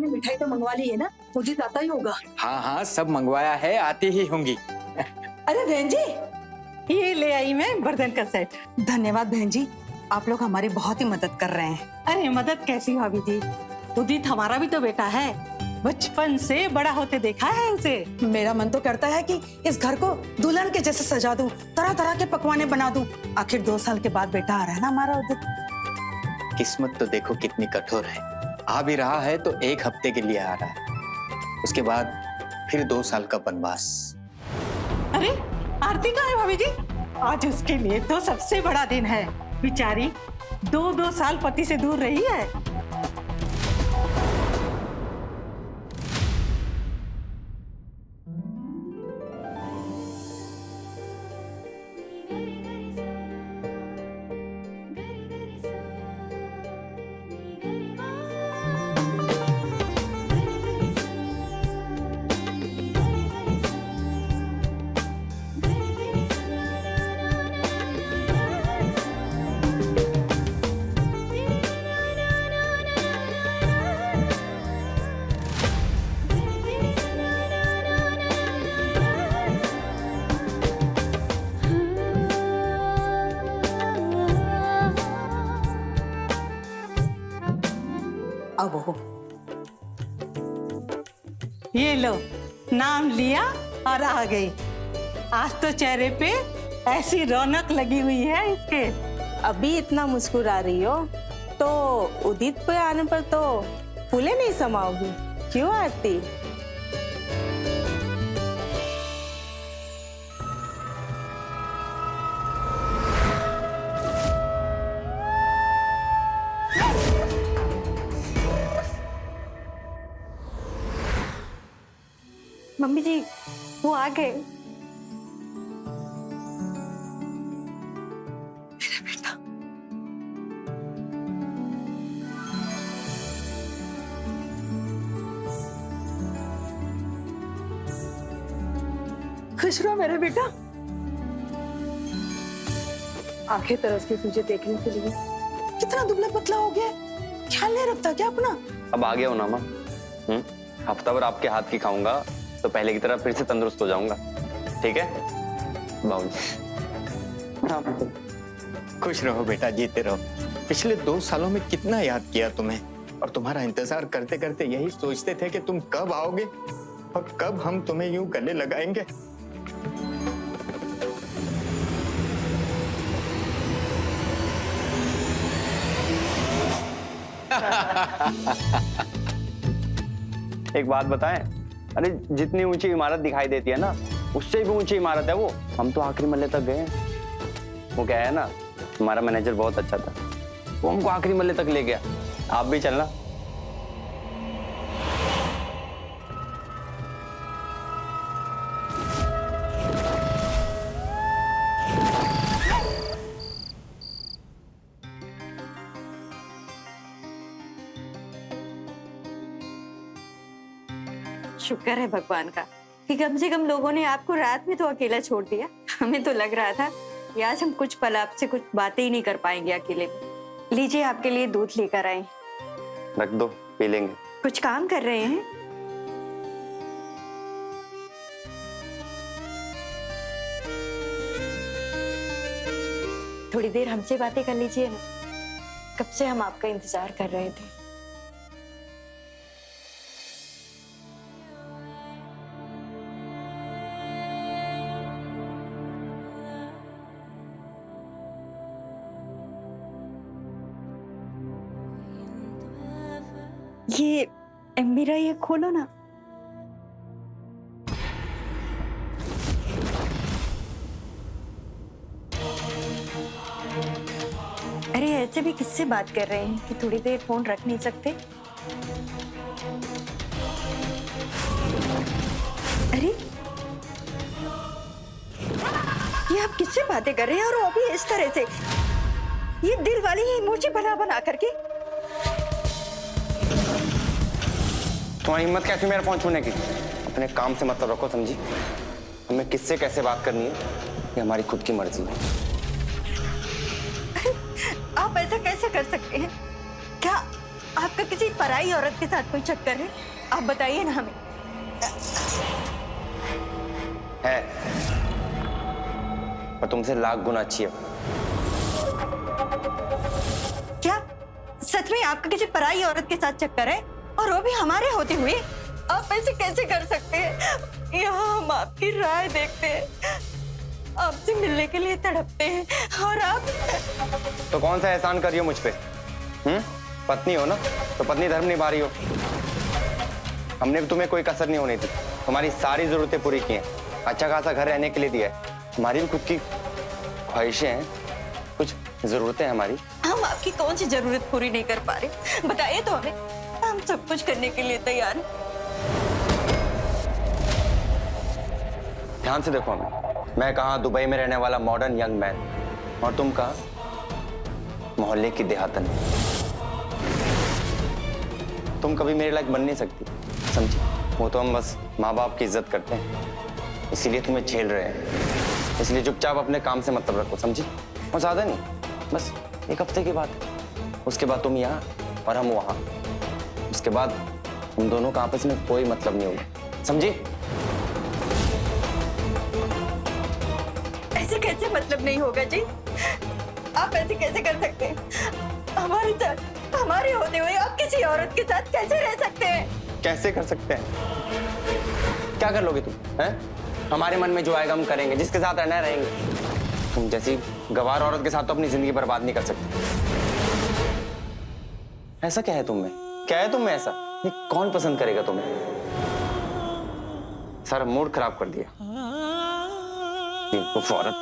ने मिठाई तो मंगवा ली है ना, मुझे आता ही होगा। हाँ हाँ सब मंगवाया है, आती ही होंगी। अरे बहन जी, ये ले आई मैं बर्तन का सेट। धन्यवाद बहन जी, आप लोग हमारी बहुत ही मदद कर रहे हैं। अरे मदद कैसी भाभी जी, उदित हमारा भी तो बेटा है, बचपन से बड़ा होते देखा है उसे। मेरा मन तो करता है कि इस घर को दुल्हन के जैसे सजा दूं, तरह तरह के पकवाने बना दूं। आखिर 2 साल के बाद बेटा आ रहा है ना हमारा उदित। किस्मत तो देखो कितनी कठोर है, आ भी रहा है तो 1 हफ्ते के लिए आ रहा है, उसके बाद फिर 2 साल का वनवास। अरे आरती कहाँ है भाभी जी? आज उसके लिए तो सबसे बड़ा दिन है, बेचारी 2 साल पति से दूर रही है। अब हो ये लो, नाम लिया और आ गई। आज तो चेहरे पे ऐसी रौनक लगी हुई है इसके। अभी इतना मुस्कुरा रही हो तो उदित पे आने पर तो फूले नहीं समाओगी, क्यों आरती? मम्मी जी वो आ गए। खुश रहो मेरा बेटा। आंखें तरसती तुझे देखने के लिए। कितना दुबला पतला हो गया, ख्याल नहीं रखता क्या अपना? अब आ गया हो ना माँ। हफ्ता भर आपके हाथ की खाऊंगा तो पहले की तरह फिर से तंदुरुस्त हो जाऊंगा, ठीक है बाबूजी? खुश रहो बेटा, जीते रहो। पिछले 2 सालों में कितना याद किया तुम्हें, और तुम्हारा इंतजार करते करते यही सोचते थे कि तुम कब आओगे और कब हम तुम्हें यूं गले लगाएंगे। एक बात बताएं, अरे जितनी ऊंची इमारत दिखाई देती है ना, उससे भी ऊंची इमारत है वो। हम तो आखिरी मल्ले तक गए। वो क्या है ना, हमारा मैनेजर बहुत अच्छा था, वो हमको आखिरी मल्ले तक ले गया। आप भी चलना। शुक्र है भगवान का कि कम से कम लोगों ने आपको रात में तो अकेला छोड़ दिया। हमें तो लग रहा था कि आज हम कुछ पल आपसे कुछ बातें ही नहीं कर पाएंगे अकेले में। लीजिए आपके लिए दूध लेकर आए। रख दो, पी लेंगे। कुछ काम कर रहे हैं? थोड़ी देर हमसे बातें कर लीजिए ना, कब से हम आपका इंतजार कर रहे थे। ये मेरा ये खोलो ना। अरे ऐसे भी किससे बात कर रहे हैं कि थोड़ी देर फोन रख नहीं सकते? अरे ये आप किससे बातें कर रहे हैं, और वो भी इस तरह से, ये दिल वाली इमोजी बना करके। तुम्हारी हिम्मत कैसी मेरे फोन छूने की? अपने काम से मतलब रखो, समझी? हमें किससे कैसे बात करनी है ये हमारी खुद की मर्जी है। आप ऐसा कैसे कर सकते हैं? क्या आपका किसी पराई औरत के साथ कोई चक्कर है? आप बताइए ना हमें। है, पर तुमसे लाख गुना अच्छी है। क्या सच में आपका किसी पराई औरत के साथ चक्कर है, और वो भी हमारे होते हुए? आप ऐसे कैसे कर सकते हैं? यहाँ हम आपकी राय देखते हैं, आपसे मिलने के लिए तड़पते हैं, और आप तो कौन सा एहसान कर रही हो मुझ पे? पत्नी हो ना, तो पत्नी धर्म निभा रही हो। हमने भी तुम्हें कोई कसर नहीं होनी थी, तुम्हारी सारी जरूरतें पूरी की हैं, अच्छा खासा घर रहने के लिए दिया है। हमारी भी खुद की ख्वाहिशें हैं, कुछ जरूरतें हैं हमारी। हम आपकी कौन सी जरूरत पूरी नहीं कर पा रहे? बताइए तो हमें, हम सब कुछ करने के लिए तैयार हैं। ध्यान से देखो हमें, मैं कहाँ दुबई में रहने वाला मॉडर्न यंग मैन, और तुम कहाँ मोहल्ले की देहातन। तुम कभी मेरे लायक बन नहीं सकती, समझी? वो तो हम बस माँ बाप की इज्जत करते हैं, इसीलिए तुम्हें झेल रहे हैं। इसलिए चुपचाप अपने काम से मतलब रखो, समझी? और ज्यादा नहीं, बस एक हफ्ते की बात। उसके बाद तुम यहाँ और हम वहाँ, उसके बाद हम दोनों का आपस में कोई मतलब नहीं होगा, समझी? ऐसे कैसे मतलब नहीं होगा जी? आप ऐसे कैसे कर सकते हैं? हमारे साथ, हमारे होते हुए आप किसी औरत के साथ कैसे रह सकते हैं? कैसे कर सकते हैं? क्या कर लोगे तुम? हैं? हमारे मन में जो आएगा हम करेंगे, जिसके साथ रहना है रहेंगे। तुम जैसी गवार औरत के साथ तो अपनी जिंदगी बर्बाद नहीं कर सकते। ऐसा क्या है तुम में? क्या है तुम में ऐसा? ये कौन पसंद करेगा तुम्हें? सारा मूड खराब कर दिया बेवकूफ औरत।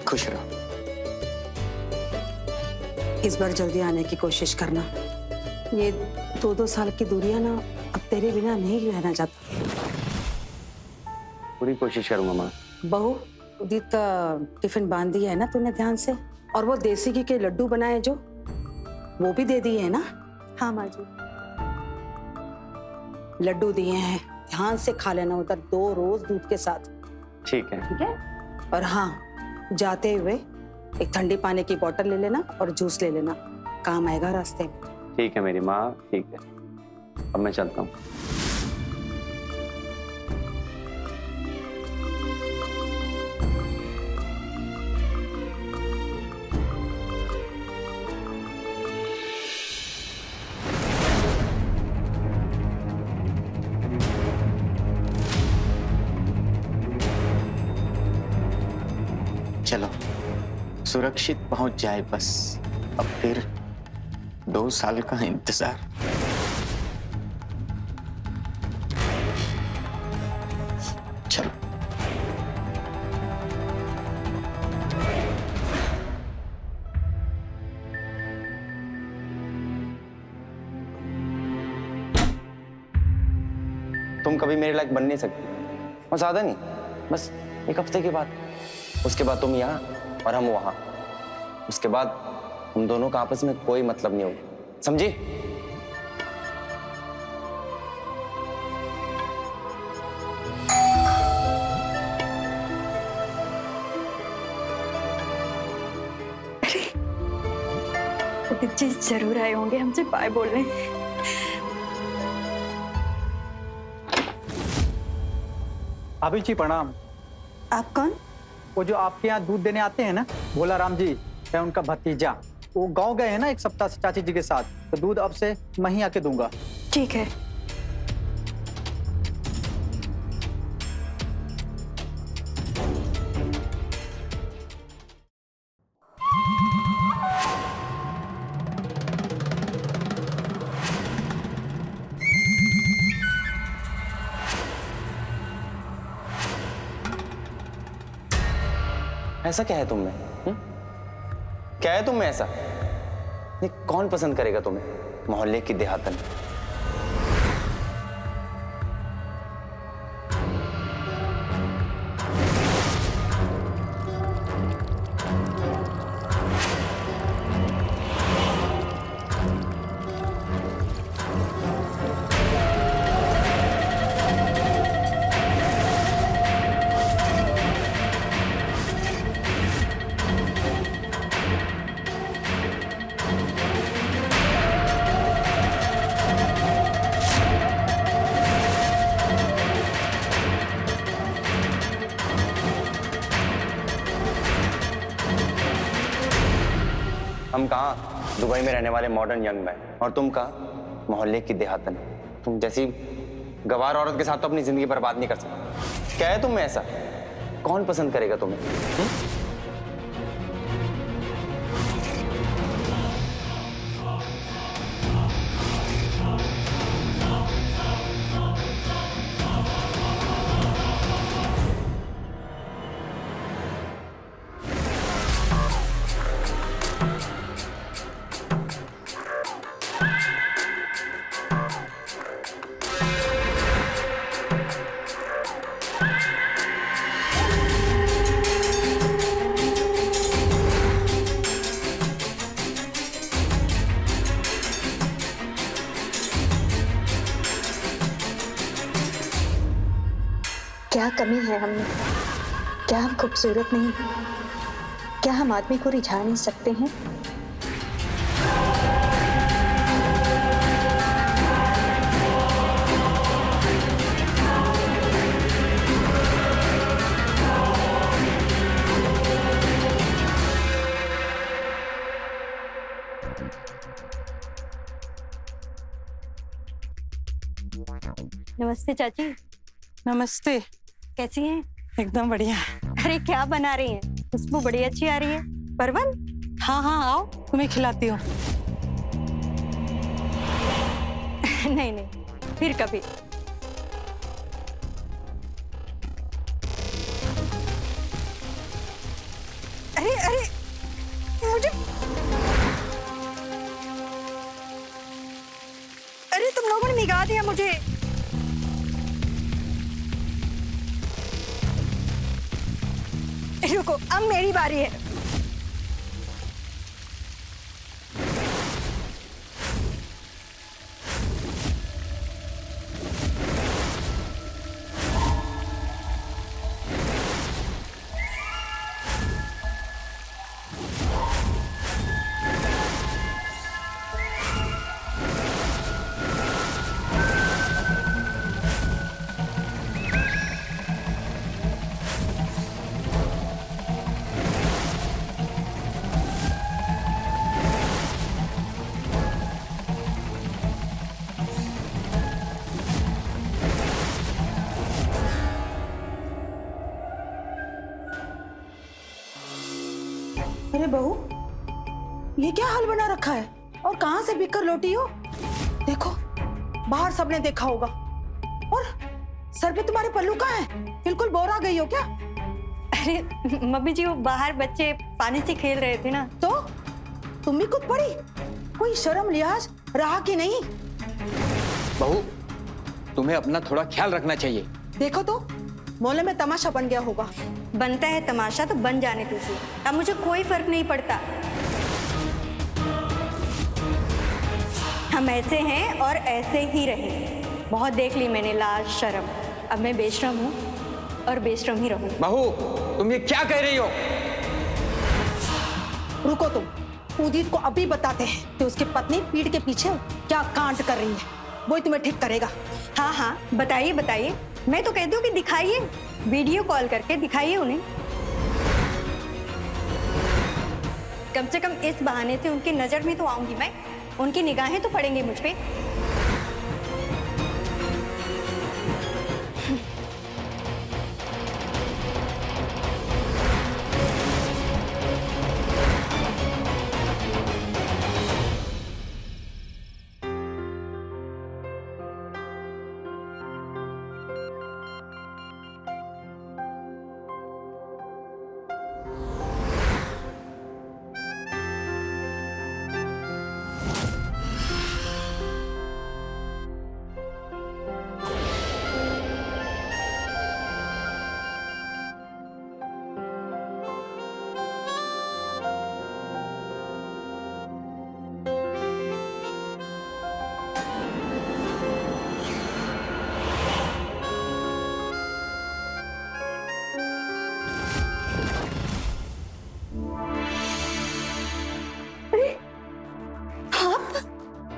खुश रहो। इस बार जल्दी आने की कोशिश करना। ये 2-2 साल की दूरियां ना अब तेरे बिना नहीं रहना चाहता। पूरी कोशिश करूंगा माँ। बहू, उदित का टिफिन बांध दिया है ना तूने ध्यान से? और वो देसी घी के लड्डू बनाए जो, वो भी दे दिए है ना? हाँ माँ जी। लड्डू दिए हैं, ध्यान से खा लेना उधर 2 रोज दूध के साथ। ठीक है। ठीक है? और हाँ, जाते हुए एक ठंडी पानी की बोतल ले लेना और जूस ले लेना, काम आएगा रास्ते में। ठीक है मेरी माँ, ठीक है। अब मैं चलता हूँ। चलो, सुरक्षित पहुंच जाए बस। अब फिर 2 साल का इंतजार। चलो। तुम कभी मेरे लायक बन नहीं सकती, और ज्यादा नहीं, बस एक हफ्ते की बात। उसके बाद तुम यहाँ और हम वहाँ, उसके बाद हम दोनों का आपस में कोई मतलब नहीं होगा, समझी? उदित जी जरूर आए होंगे हमसे बाय बोलने। भाभी जी प्रणाम। आप कौन? वो जो आपके यहाँ दूध देने आते हैं ना, भोला राम जी, मैं उनका भतीजा। वो गांव गए हैं ना 1 सप्ताह से चाची जी के साथ, तो दूध अब से मैं ही आके दूंगा। ठीक है। ऐसा क्या है तुम में? क्या है तुम में ऐसा? ये कौन पसंद करेगा तुम्हें? मोहल्ले की देहातन। हम कहाँ दुबई में रहने वाले मॉडर्न यंग मैन, और तुम कहाँ मोहल्ले की देहातन। तुम जैसी गवार औरत के साथ तो अपनी जिंदगी बर्बाद नहीं कर सकते। क्या है तुम में ऐसा? कौन पसंद करेगा तुम्हें? क्या कमी है हम में? क्या हम खूबसूरत नहीं? क्या हम आदमी को रिझा नहीं सकते हैं? नमस्ते चाची। नमस्ते। कैसी हैं? एकदम बढ़िया। अरे क्या बना रही हैं? खुशबू बड़ी अच्छी आ रही है। परवल? हाँ हाँ आओ, तुम्हें खिलाती हूँ। नहीं नहीं, फिर कभी। अरे अरे मुझे, अरे तुम लोगों ने निगाह दिया मुझे। रुको, अब मेरी बारी है। अरे बहू, ये क्या हाल बना रखा है और कहाँ से बिक कर लौटी हो? देखो, बाहर सबने देखा होगा। और सर पे तुम्हारे पल्लू कहाँ है? बिल्कुल बोर आ गई हो क्या? अरे मम्मी जी, वो बाहर बच्चे पानी से खेल रहे थे ना। तो तुम भी कूद पड़ी? कोई शर्म लिहाज रहा कि नहीं? बहू, तुम्हें अपना थोड़ा ख्याल रखना चाहिए। देखो तो, मोहल्ले में तमाशा बन गया होगा। बनता है तमाशा तो बन जाने दीजिए, अब मुझे कोई फर्क नहीं पड़ता। हम ऐसे हैं और ऐसे ही रहेंगे। बहुत देख ली मैंने लाज शर्म, अब मैं बेशरम हूँ और बेशरम ही रहूँ। बहू, तुम ये क्या कह रही हो? रुको तुम, उदित को अभी बताते हैं कि उसकी पत्नी पीठ के पीछे क्या कांड कर रही है। वो ही तुम्हें ठीक करेगा। हाँ हाँ, बताइए बताइए। मैं तो कहती हूँ कि दिखाइए, वीडियो कॉल करके दिखाइए उन्हें। कम से कम इस बहाने से उनकी नजर में तो आऊंगी मैं, उनकी निगाहें तो पड़ेंगी मुझ पे।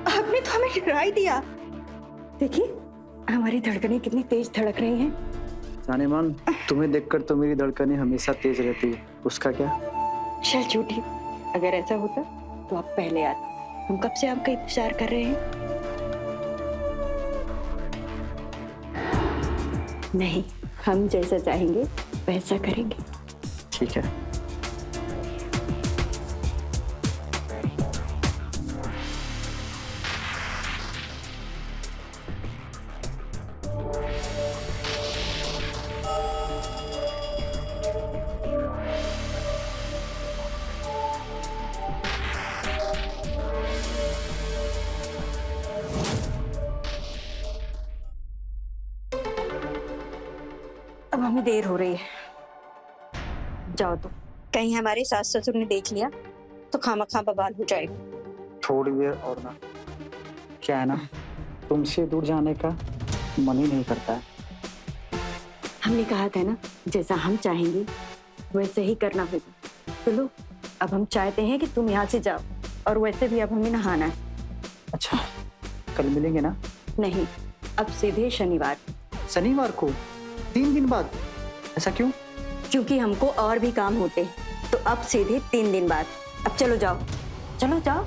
आपने तो हमें डरा ही दिया। देखिए हमारी धड़कनें कितनी तेज धड़क रही हैं। जाने मन, तुम्हें देखकर तो मेरी धड़कनें हमेशा तेज रहती है। उसका क्या? चल झूठी, अगर ऐसा होता तो आप पहले आते। हम कब से आपका इंतजार कर रहे हैं। नहीं, हम जैसा चाहेंगे वैसा करेंगे। ठीक है। अब हमें देर हो रही है, जाओ तो। कहीं हमारे सास ससुर ने देख लिया तो खामखा बवाल हो जाएगा। थोड़ी देर और ना, क्या है ना, तुमसे दूर जाने का मन ही नहीं करता है। हमने कहा था ना, जैसा हम चाहेंगे वैसे ही करना होगा। तो लो, अब हम चाहते हैं कि तुम यहाँ से जाओ, और वैसे भी अब हमें नहाना है। अच्छा, कल मिलेंगे ना? नहीं, अब सीधे शनिवार। शनिवार को? 3 दिन बाद? ऐसा क्यों? क्योंकि हमको और भी काम होते हैं, तो अब सीधे 3 दिन बाद। अब चलो जाओ, चलो जाओ।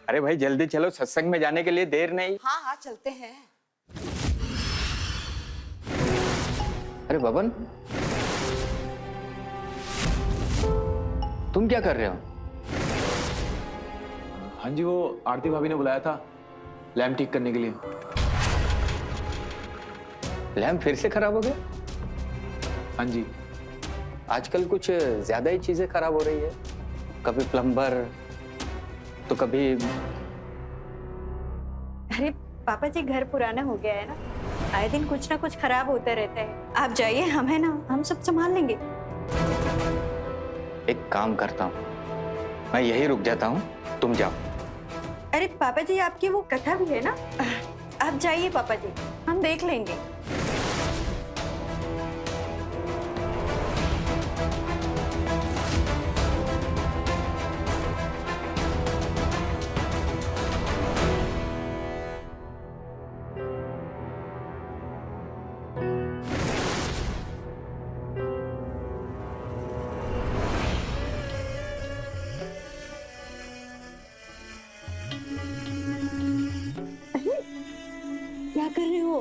अरे भाई जल्दी चलो, सत्संग में जाने के लिए देर नहीं। हाँ हाँ चलते हैं। अरे बबन, तुम क्या कर रहे हो? हाँ जी, वो आरती भाभी ने बुलाया था लैम्प ठीक करने के लिए। लैम्प फिर से खराब हो गया? हाँ जी। आजकल कुछ ज्यादा ही चीजें खराब हो रही है। कभी प्लम्बर तो कभी। अरे पापा जी, घर पुराना हो गया है ना, आए दिन कुछ ना कुछ खराब होता रहता है। आप जाइए, हम है ना, हम सब संभाल लेंगे। एक काम करता हूँ, मैं यही रुक जाता हूँ, तुम जाओ। अरे पापा जी, आपकी वो कथा भी है ना, आप जाइए पापा जी, हम देख लेंगे। क्या कर रहे हो?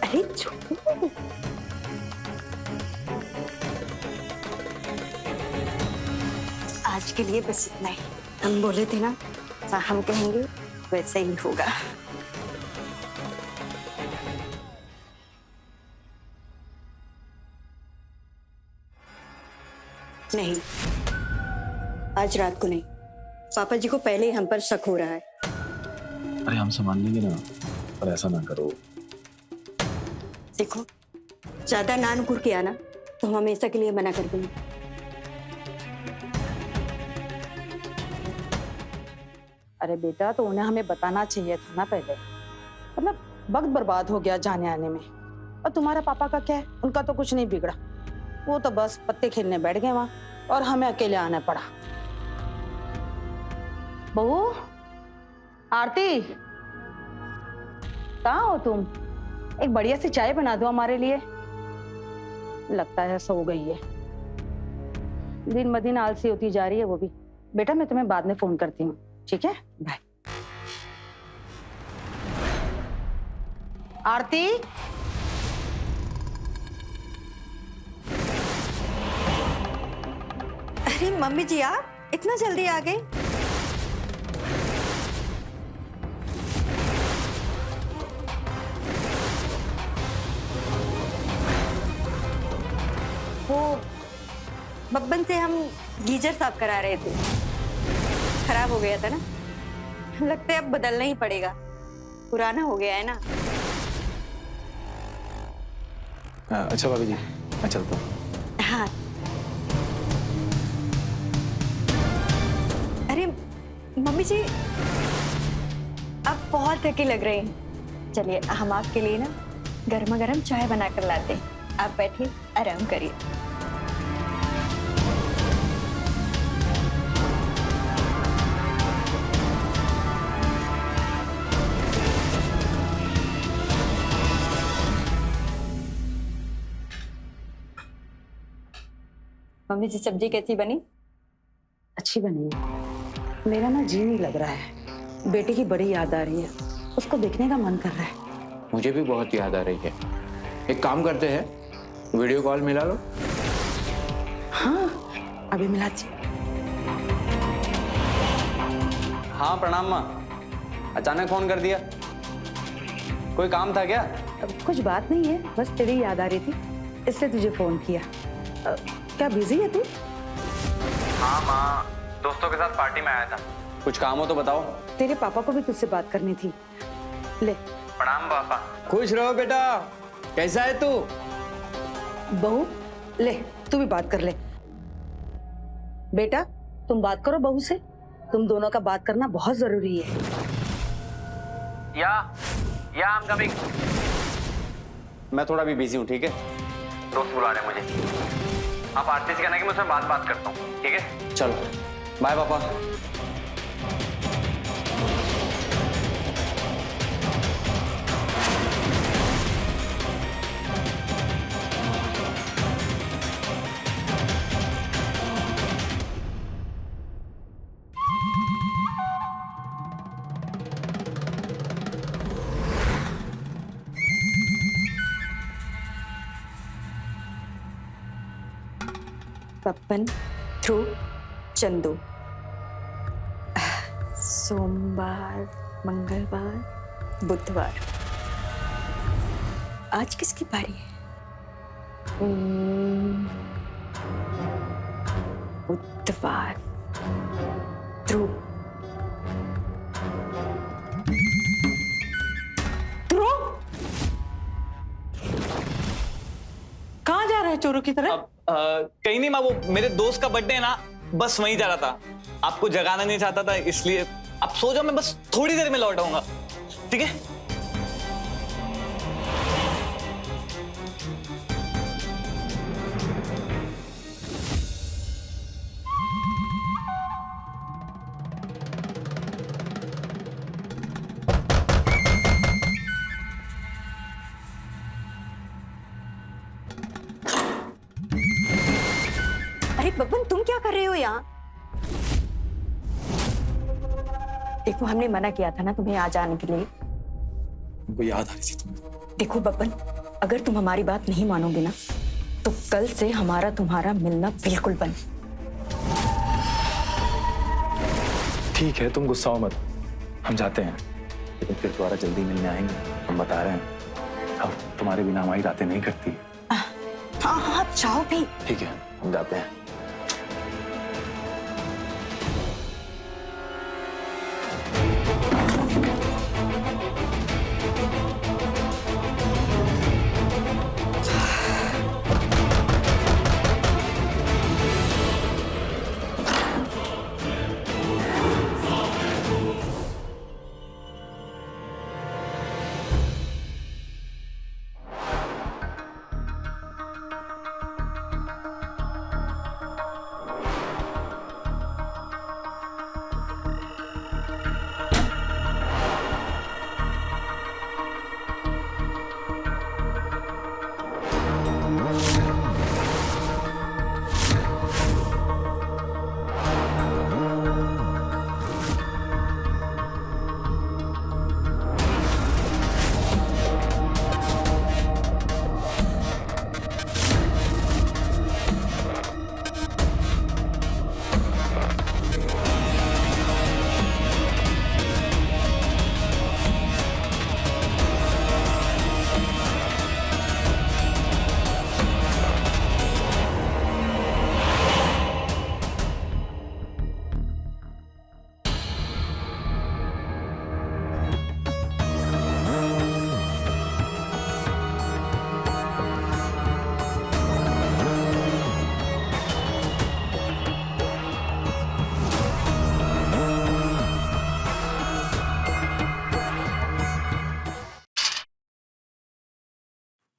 अरे छोड़ो। आज के लिए बस इतना ही। हम बोले थे ना, हम कहेंगे वैसे ही होगा। नहीं, आज रात को नहीं। पापा जी को पहले ही हम पर शक हो रहा है। अरे हम संभाल लेंगे ना, पर ऐसा ना करो। देखो, ज्यादा नानुकुर किया ना तो हम हमेशा के लिए मना कर देंगे। अरे बेटा, तो उन्हें हमें बताना चाहिए था ना पहले। मतलब वक्त बर्बाद हो गया जाने आने में। और तुम्हारा पापा का क्या है, उनका तो कुछ नहीं बिगड़ा। वो तो बस पत्ते खेलने बैठ गए वहां, और हमें अकेले आना पड़ा। बहू, आरती, कहाँ हो तुम? एक बढ़िया सी चाय बना दो हमारे लिए। लगता है सो गई है, दिन ब दिन आलसी होती जा रही है वो भी। बेटा, मैं तुम्हें बाद में फोन करती हूँ, ठीक है? बाय। आरती, अरे मम्मी जी, आप इतना जल्दी आ गए? वो बब्बन से हम गीजर साफ करा रहे थे, खराब हो गया था ना। लगता है अब बदलना ही पड़ेगा, पुराना हो गया है ना। अच्छा भाभी जी, मैं चलता हूँ। हाँ। अरे मम्मी जी, आप बहुत थकी लग रही हैं। चलिए हम आपके लिए ना गर्मा गर्म चाय बना कर लाते हैं। आप बैठिए, आराम करिए। मम्मी जी सब्जी कैसी बनी? अच्छी बनी है। मेरा ना जी नहीं लग रहा है। बेटे की बड़ी याद आ रही है, उसको देखने का मन कर रहा है। मुझे भी बहुत याद आ रही है। एक काम करते हैं, वीडियो कॉल मिला लो। हाँ, अभी मिलाती। हाँ प्रणाम माँ। अचानक फोन कर दिया, कोई काम था क्या? कुछ बात नहीं है, बस तेरी याद आ रही थी, इसलिए तुझे फोन किया। क्या बिजी है तू? हाँ माँ, दोस्तों के साथ पार्टी में आया था। कुछ काम हो तो बताओ। तेरे पापा को भी तुझसे बात करनी थी। ले। प्रणाम पापा। खुश रहो बेटा। कैसा है तू? बहू, ले तू भी बात कर ले। बेटा, तुम बात करो बहू से। तुम दोनों का बात करना बहुत जरूरी है। या आई एम कमिंग। मैं थोड़ा भी बिजी हूँ, ठीक है? दोस्त बुला रहे हैं मुझे। आप आरती से कहना कि मैं उसमें बात करता हूँ, ठीक है? चलो बाय पापा। पप्पन थ्रू चंदू। सोमवार, मंगलवार, बुधवार। आज किसकी बारी है? बुधवार, ध्रुव। ध्रुव, कहाँ जा रहे हैं चोरों की तरह? कहीं नहीं माँ, वो मेरे दोस्त का बर्थडे है ना, बस वहीं जा रहा था। आपको जगाना नहीं चाहता था, इसलिए आप सो जाओ, मैं बस थोड़ी देर में लौट आऊंगा, ठीक है? अरे बब्बन, तुम क्या कर रहे हो यहाँ? देखो, हमने मना किया था ना तुम्हें आ जाने के लिए। वो याद आ रही थी तुम्हें। देखो बब्बन, अगर तुम हमारी बात नहीं मानोगे ना, तो कल से हमारा तुम्हारा मिलना बिल्कुल बंद। ठीक है, तुम गुस्सा हो मत, हम जाते हैं, लेकिन फिर दोबारा जल्दी मिलने आएंगे, हम बता रहे हैं। अब तुम्हारे बिना हमारी रातें नहीं करती। हाँ हाँ, आप जाओ भी। ठीक है, हम जाते हैं।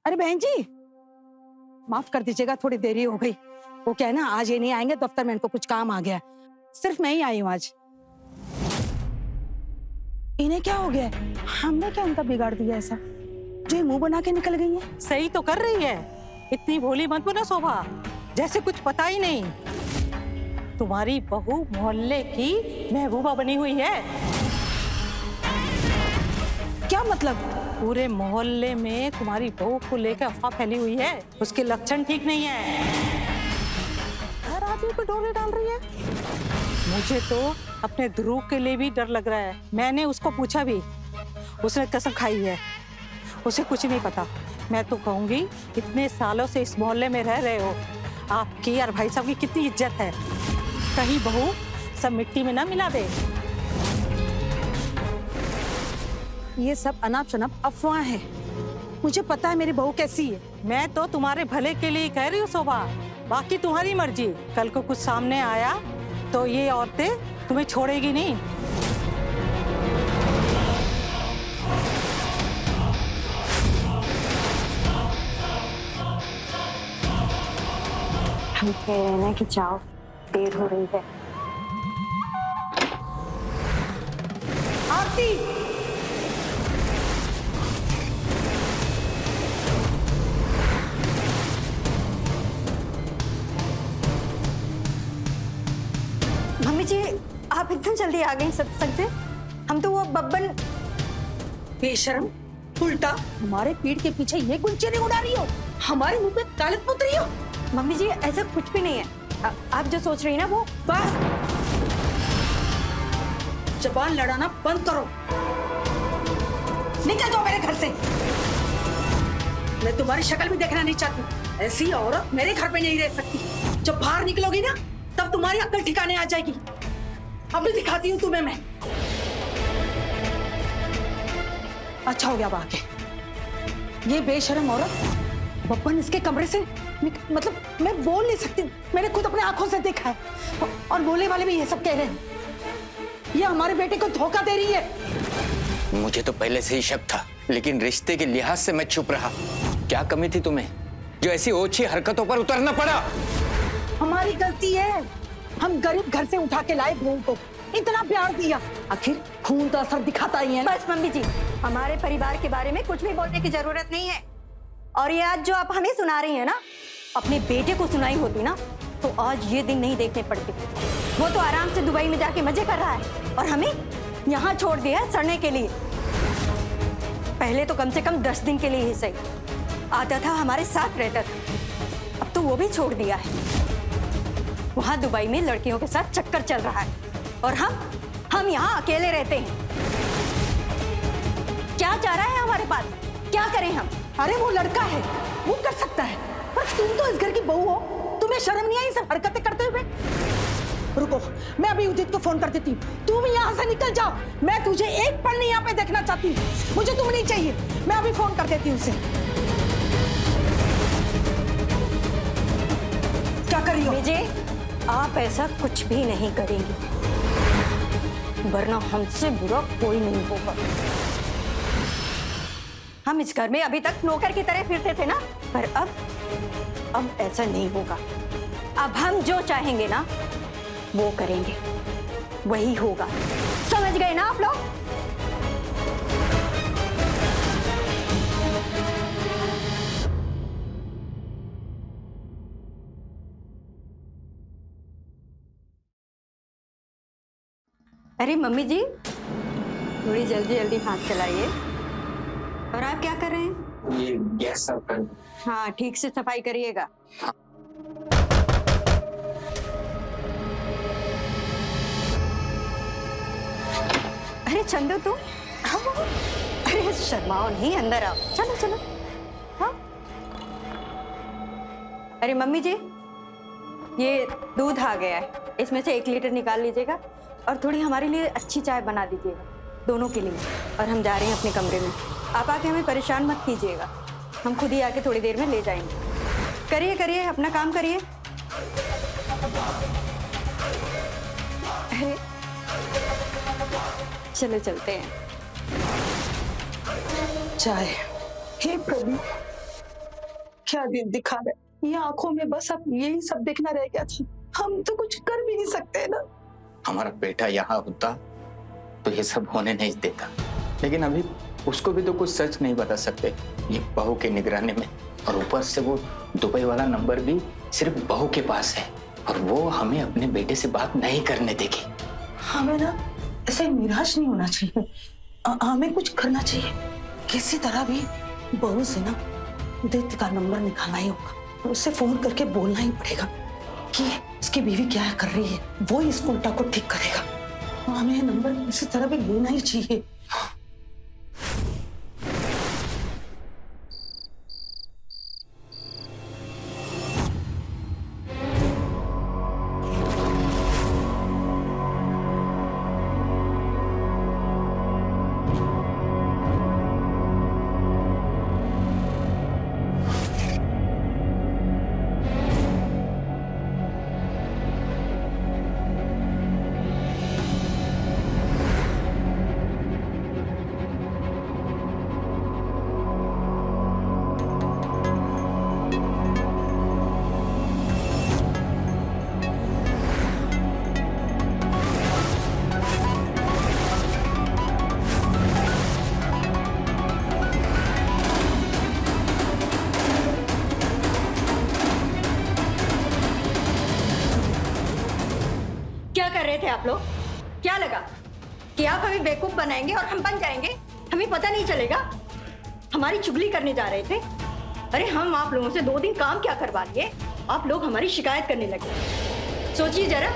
अरे बहन जी, माफ कर दीजिएगा, थोड़ी देरी हो गई। वो क्या है ना, आज ये नहीं आएंगे दफ्तर में, इनको कुछ काम आ गया। सिर्फ मैं ही आई हूँ आज। इन्हें क्या हो गया? हमने क्या उनका बिगाड़ दिया ऐसा जो ये मुंह बना के निकल गई है? सही तो कर रही है, इतनी भोली मत बनो शोभा, जैसे कुछ पता ही नहीं। तुम्हारी बहू मोहल्ले की महबूबा बनी हुई है। क्या मतलब? पूरे मोहल्ले में तुम्हारी बहू को लेकर अफवाह फैली हुई है, उसके लक्षण ठीक नहीं है। हर आदमी पे डोले डाल रही है। मुझे तो अपने ध्रुव के लिए भी डर लग रहा है। मैंने उसको पूछा भी, उसने कसम खाई है, उसे कुछ नहीं पता। मैं तो कहूंगी, इतने सालों से इस मोहल्ले में रह रहे हो, आपकी और भाई साहब की कितनी इज्जत है, कहीं बहू सब मिट्टी में ना मिला दे। ये सब अनाप शनाप अफवाह है। मुझे पता है मेरी बहू कैसी है। मैं तो तुम्हारे भले के लिए कह रही हूँ शोभा, बाकी तुम्हारी मर्जी। कल को कुछ सामने आया तो ये औरतें तुम्हें छोड़ेगी नहीं। हम कह रहे हैं ना कि जाओ, देर हो रही है। आरती, मम्मी जी, आप एकदम जल्दी आ गई सत्संग से। हम तो वो बब्बन। बेशरम, उल्टा हमारे पीठ के पीछे ये गुंचेरे उड़ा रही हो, हमारे मुंह पे कालत पुत रही हो। मम्मी जी, ऐसा कुछ भी नहीं है। आप जो सोच रही हैं ना वो। बस जबान लड़ाना बंद करो, निकल जाओ मेरे घर से। मैं तुम्हारी शक्ल भी देखना नहीं चाहती। ऐसी औरत मेरे घर पे नहीं रह सकती। जब बाहर निकलोगी ना, तब तुम्हारी अक्ल ठिकाने आ जाएगी। अभी दिखाती हूँ तुम्हें मैं। अच्छा हो गया अब आके। ये बेशरम औरत बब्बन इसके कमरे से मतलब मैं बोल नहीं सकती, मैंने खुद अपने आंखों से देखा है। और बोलने वाले भी ये सब कह रहे हैं, ये हमारे बेटे को धोखा दे रही है। मुझे तो पहले से ही शक था, लेकिन रिश्ते के लिहाज से मैं चुप रहा। क्या कमी थी तुम्हें जो ऐसी ओछी हरकतों पर उतरना पड़ा? हमारी गलती है। हम गरीब घर से उठा के लाए बहू को, इतना प्यार दिया, आखिर खून तो असर दिखाता ही है ना। बस मम्मी जी, हमारे परिवार के बारे में कुछ भी बोलने की जरूरत नहीं है। और ये आज जो आप हमें सुना रही हैं ना, अपने बेटे को सुनाई होती ना तो आज ये दिन नहीं देखने पड़ते। वो तो आराम से दुबई में जाके मजे कर रहा है और हमें यहाँ छोड़ दिया है सड़ने के लिए। पहले तो कम से कम 10 दिन के लिए ही सही आता था, हमारे साथ रहता था। अब तो वो भी छोड़ दिया है। वहां दुबई में लड़कियों के साथ चक्कर चल रहा है और हम यहाँ अकेले रहते हैं। क्या चाह रहा है हमारे पास? क्या करें हम? अरे वो लड़का है, वो कर सकता है, पर तुम तो इस घर की बहू हो, तुम्हें शर्म नहीं आई सब हरकतें करते हुए? रुको, मैं अभी उदित को फोन कर देती हूँ। तुम यहाँ से निकल जाओ, मैं तुझे एक पल नहीं यहाँ पे देखना चाहती। मुझे तुम नहीं चाहिए, मैं अभी फोन कर देती हूँ उसे। क्या कर रही हो? विजय, आप ऐसा कुछ भी नहीं करेंगी, वरना हमसे बुरा कोई नहीं होगा। हम इस घर में अभी तक नौकर की तरह फिरते थे ना, पर अब ऐसा नहीं होगा। अब हम जो चाहेंगे ना वो करेंगे, वही होगा। समझ गए ना आप लोग? अरे मम्मी जी, थोड़ी जल्दी जल्दी हाथ चलाइए। और आप क्या कर रहे हैं? ये गैस साफ कर। हाँ, ठीक से सफाई करिएगा। अरे चंदू तुम, अरे शर्माओ नहीं, अंदर आओ। चलो चलो। हाँ, अरे मम्मी जी, ये दूध आ गया है, इसमें से 1 लीटर निकाल लीजिएगा और थोड़ी हमारे लिए अच्छी चाय बना दीजिएगा, दोनों के लिए। और हम जा रहे हैं अपने कमरे में, आप आके हमें परेशान मत कीजिएगा, हम खुद ही आके थोड़ी देर में ले जाएंगे। करिए करिए, अपना काम करिए। अरे चलो चलते हैं। चाय, हे प्रभु, क्या दिन दिखा रहे, ये आंखों में बस अब यही सब देखना रह गया था। हम तो कुछ कर भी नहीं सकते ना। हमारा बेटा यहाँ होता तो ये सब होने नहीं देता, लेकिन अभी उसको भी तो कुछ सच नहीं बता सकते ये बहू के निगरानी में। और ऊपर से वो दुबई वाला नंबर भी सिर्फ बहू के पास है और वो हमें अपने बेटे से बात नहीं करने देगी। हमें ना ऐसे निराश नहीं होना चाहिए, हमें कुछ करना चाहिए। किसी तरह भी बहू से ना उदित का नंबर निकालना ही होगा, उससे फोन करके बोलना ही पड़ेगा कि इसकी बीवी क्या कर रही है, वो इस उल्टा को ठीक करेगा। हमें ये नंबर किसी तरह भी लेना ही चाहिए। क्या कर रहे थे आप लोग? क्या लगा कि आप हमें बेवकूफ बनाएंगे और हम बन जाएंगे, हमें पता नहीं चलेगा? हमारी चुगली करने जा रहे थे। अरे हम आप लोगों से 2 दिन काम क्या करवा लिए, आप लोग हमारी शिकायत करने लगे। सोचिए जरा,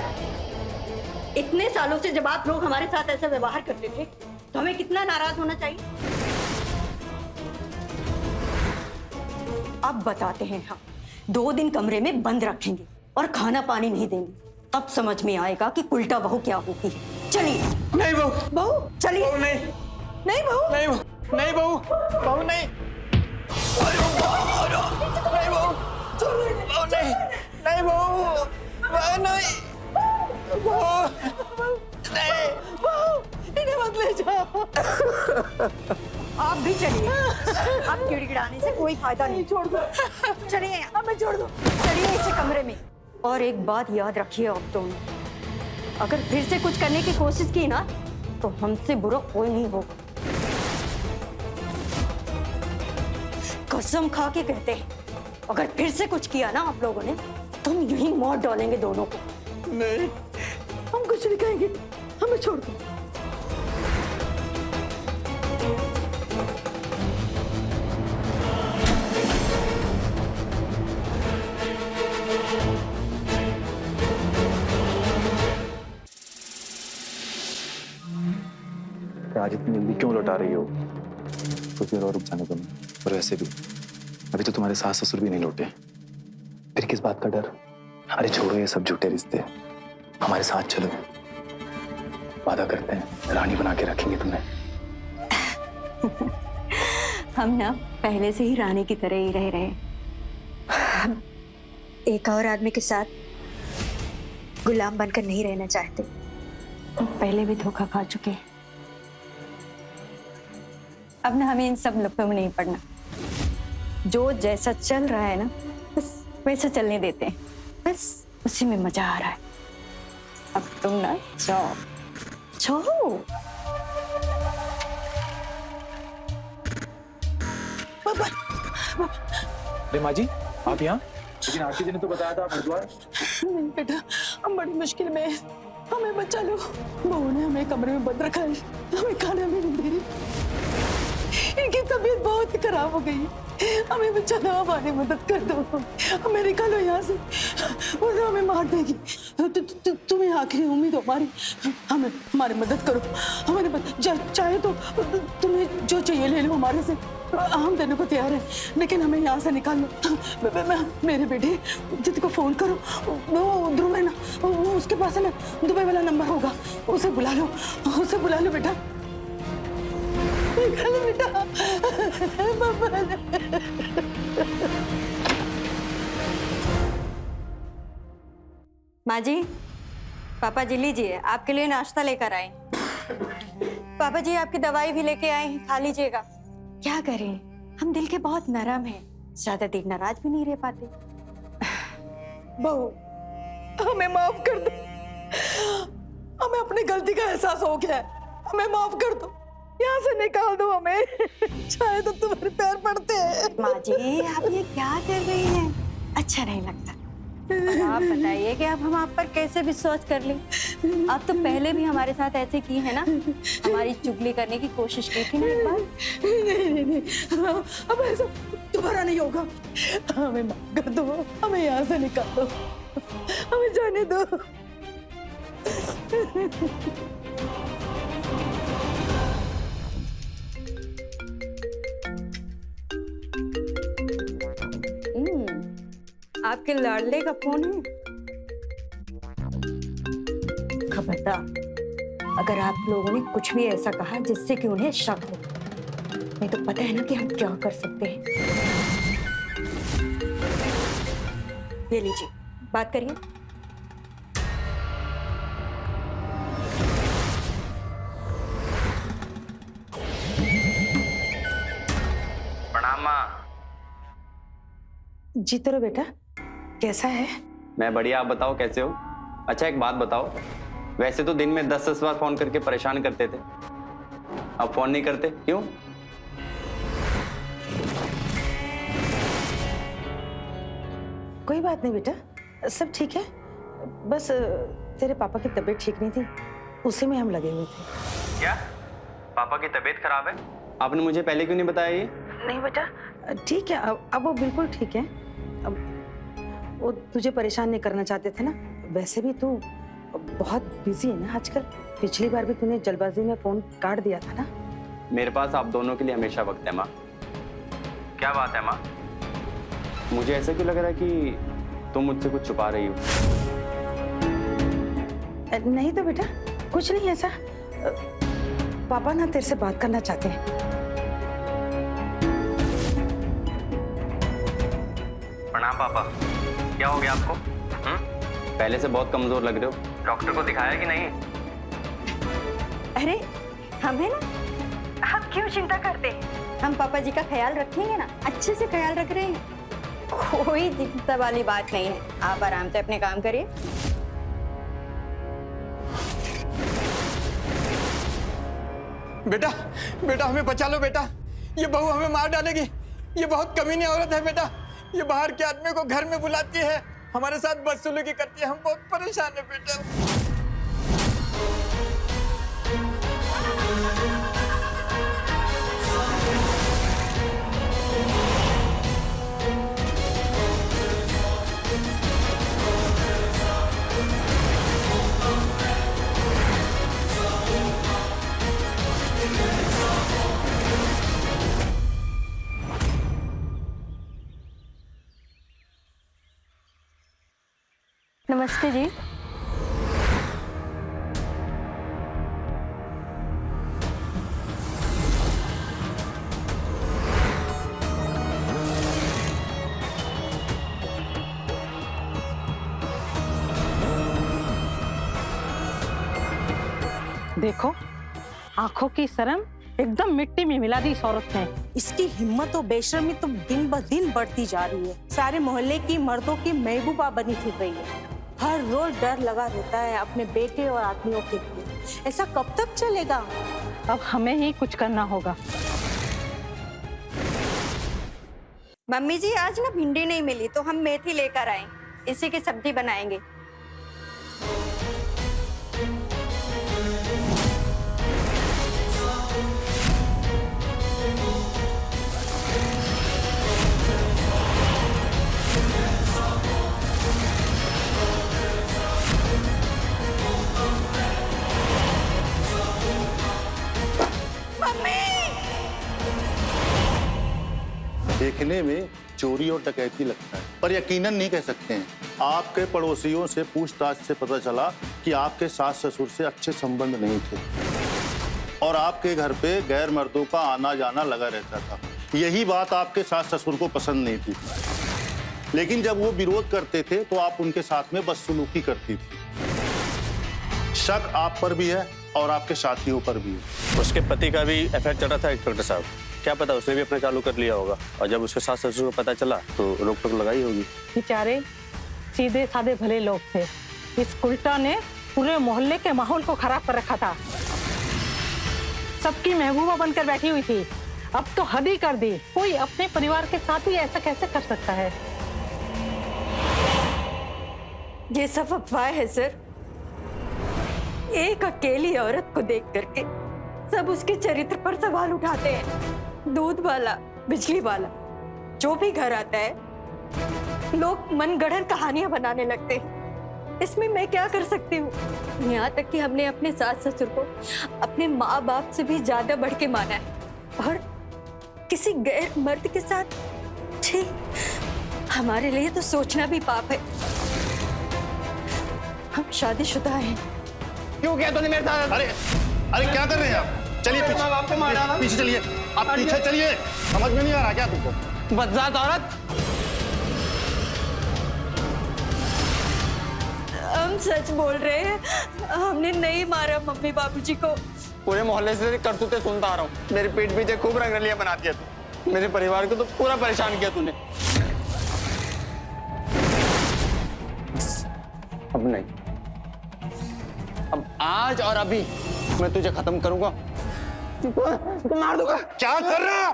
इतने सालों से जब आप लोग हमारे साथ ऐसा व्यवहार करते थे तो हमें कितना नाराज होना चाहिए। अब बताते हैं हम 2 दिन कमरे में बंद रखेंगे और खाना पानी नहीं देंगे, तब समझ में आएगा कि उल्टा बहू क्या होती है। चलिए। नहीं बहू, बहू चलिए। बहू नहीं, नहीं बहू, नहीं बहू, नहीं बहू, बहू नहीं, नहीं बहू, बहू नहीं, नहीं बहू, बहू नहीं, बहू नहीं, इन्हें मत ले जाओ। आप भी चलिए। आप गिड़गिड़ाने से कोई फायदा नहीं। छोड़ दो, चलिए, हमें छोड़ दो। चलिए इसे कमरे में। और एक बात याद रखिए आप दोनों, अगर फिर से कुछ करने की कोशिश की ना तो हमसे बुरा कोई नहीं होगा। कसम खा के कहते हैं, अगर फिर से कुछ किया ना आप लोगों ने तो हम यहीं मार डालेंगे दोनों को। नहीं, हम कुछ नहीं कहेंगे, हमें छोड़ दो। आज इतनी जल्दी क्यों लौटा रही हो? कुछ देर और रुक जाने दो। और वैसे भी अभी तो तुम्हारे सास ससुर भी नहीं लौटे, फिर किस बात का डर? अरे छोड़ो ये सब झूठे रिश्ते, हमारे साथ चलो, वादा करते हैं रानी बना के रखेंगे तुम्हें। हम ना पहले से ही रानी की तरह ही रह रहे हैं। हम एक और आदमी के साथ गुलाम बनकर नहीं रहना चाहते। हम पहले भी धोखा खा चुके हैं। अब ना हमें इन सब लफड़ों में नहीं पड़ना। जो जैसा चल रहा है ना बस वैसा चलने देते हैं, बस उसी में मजा आ रहा है। अब तुम ना जाओ जाओ। अरे माँ जी, आप यहाँ? लेकिन आरती जी ने तो बताया था हरिद्वार। नहीं बेटा, हम बड़ी मुश्किल में हैं, हमें बचा लो। बहू ने हमें कमरे में बंद रखा है, हमें खाना भी नहीं दे रही। इनकी तबीयत बहुत खराब हो गई है, हमें बचा लो, हमारी मदद कर दो, हमें निकालो यहाँ से, वरना हमें मार देगी। तुम्हें आखिरी उम्मीद हो हमारी, हमें हमारी मदद करो। हमारे चाहे तो तुम्हें जो चाहिए ले लो हमारे से, हम देने को तैयार हैं, लेकिन हमें यहाँ से निकाल लो। मेरे बेटे जिद को फोन करो, वो ध्रुव है ना, वो उसके पास है ना दुबई वाला नंबर होगा, उसे बुला लो, उसे बुला लो बेटा। निकालो बेटा। माँ जी, पापा जी लीजिए, आपके लिए नाश्ता लेकर आए। पापा जी आपकी दवाई भी लेके आए हैं, खा लीजिएगा। क्या करें, हम दिल के बहुत नरम हैं, ज्यादा देर नाराज भी नहीं रह पाते। बहू, हमें माफ कर दो। हमें अपनी गलती का एहसास हो गया है। हमें माफ कर दो, यहाँ से निकाल दो हमें। शायद तो तुम्हारे पैर पड़ते हैं। माँ जी, आप ये क्या कर रही हैं? अच्छा नहीं लगता। और आप बताइए कि अब हम आप पर कैसे विश्वास कर लें? आप तो पहले भी हमारे साथ ऐसे की है ना, हमारी चुगली करने की कोशिश की थी ना एक बार। नहीं, अब ऐसा दोबारा नहीं होगा। हमें माफ कर दो, हमें यहाँ से निकाल दो, हमें जाने दो। आपके लाडले का फोन है। खबरदार, अगर आप लोगों ने कुछ भी ऐसा कहा जिससे कि उन्हें शक हो, नहीं तो पता है ना कि हम क्या कर सकते हैं। ये लीजिए, बात करिए। प्रणाम माँ। जीते रहो बेटा, कैसा है? मैं बढ़िया, आप बताओ कैसे हो? अच्छा एक बात बताओ, वैसे तो दिन में 10-10 बार फोन करके परेशान करते थे, अब फोन नहीं करते क्यों? कोई बात नहीं बेटा, सब ठीक है। बस तेरे पापा की तबीयत ठीक नहीं थी, उसी में हम लगे हुए थे। क्या पापा की तबीयत खराब है? आपने मुझे पहले क्यों नहीं बताया ये? नहीं बेटा, ठीक है, अब वो बिल्कुल ठीक है। अब वो तुझे परेशान नहीं करना चाहते थे ना। वैसे भी तू बहुत बिजी है ना आजकल। पिछली बार भी तूने जल्दबाजी में फोन काट दिया था ना। मेरे पास आप दोनों के लिए हमेशा वक्त है माँ। क्या बात है माँ? मुझे ऐसा क्यों लग रहा है कि तुम मुझसे कुछ छुपा रही हो? नहीं तो बेटा, कुछ नहीं ऐसा। पापा ना तेरे से बात करना चाहते हैं। प्रणाम पापा। क्या हो गया आपको? पहले से बहुत कमजोर लग रहे हो, डॉक्टर को दिखाया कि नहीं? अरे हम है ना, हम क्यों चिंता करते हैं? हम पापा जी का ख्याल रखेंगे ना, अच्छे से ख्याल रख रहे हैं, कोई चिंता वाली बात नहीं है। आप आराम से अपने काम करिए। बेटा बेटा हमें बचा लो बेटा, ये बहू हमें मार डालेगी। ये बहुत कमीनी औरत है बेटा, ये बाहर के आदमी को घर में बुलाती है, हमारे साथ बदसलूकी करती है, हम बहुत परेशान है बेटा। नमस्ते जी। देखो, आंखों की शर्म एकदम मिट्टी में मिला दी इस औरत ने। इसकी हिम्मत और बेशर्मी तो दिन ब दिन बढ़ती जा रही है। सारे मोहल्ले की मर्दों की महबूबा बनी फिर रही है। हर रोज डर लगा रहता है अपने बेटे और आदमियों के लिए। ऐसा कब तक चलेगा? अब हमें ही कुछ करना होगा। मम्मी जी, आज ना भिंडी नहीं मिली तो हम मेथी लेकर आए, इसी की सब्जी बनाएंगे। देखने में चोरी और डकैती लगता है, पर यकीनन नहीं कह सकते हैं। आपके पड़ोसियों से पूछताछ से पता चला कि आपके सास ससुर से अच्छे संबंध नहीं थे और आपके घर पे गैर मर्दों का आना जाना लगा रहता था। यही बात आपके सास ससुर को पसंद नहीं थी, लेकिन जब वो विरोध करते थे तो आप उनके साथ में बदसलूकी करती थी। शक आप पर भी है और आपके साथियों पर भी है। उसके पति का भी एफआईआर चल रहा था इंस्पेक्टर साहब। क्या पता उसने भी अपना चालू कर लिया होगा, और जब उसके सास ससुर को पता चला तो रोक टोक लगाई होगी। बेचारे सीधे साधे भले लोग थे, इस उल्टा ने पूरे मोहल्ले के माहौल को खराब कर रखा था। सबकी महबूबा बनकर बैठी हुई थी, अब तो हद ही कर दी। कोई अपने परिवार के साथ ही ऐसा कैसे कर सकता है? ये सब अफवाह है सर। एक अकेली औरत को देख करके सब उसके चरित्र पर सवाल उठाते हैं। दूध वाला, बिजली वाला, जो भी घर आता है लोग मनगढ़ंत कहानियां बनाने लगते हैं। इसमें मैं क्या कर सकती हूँ? यहाँ तक कि हमने अपने सास ससुर को अपने माँ बाप से भी ज्यादा बढ़ के माना है, और किसी गैर मर्द के साथ, छी, हमारे लिए तो सोचना भी पाप है। हम शादीशुदा हैं। क्यों किया तूने मेरे साथ? अरे अरे क्या कर रहे हैं आप? चलिए पीछे चलिए, आप पीछे चलिए। समझ में नहीं आ रहा क्या तुमको? बदजात औरत। हम सच बोल रहे हैं, हमने नहीं मारा मम्मी बाबूजी को। पूरे मोहल्ले से तेरी करतूतें सुनता आ रहा हूँ। मेरे पीठ पीछे खूब रंगरलियां बना दिया तू। मेरे परिवार को तो पूरा परेशान किया तूने। अब नहीं, अब आज और अभी मैं तुझे खत्म करूंगा। तो मार दूंगा। क्या कर रहे हो?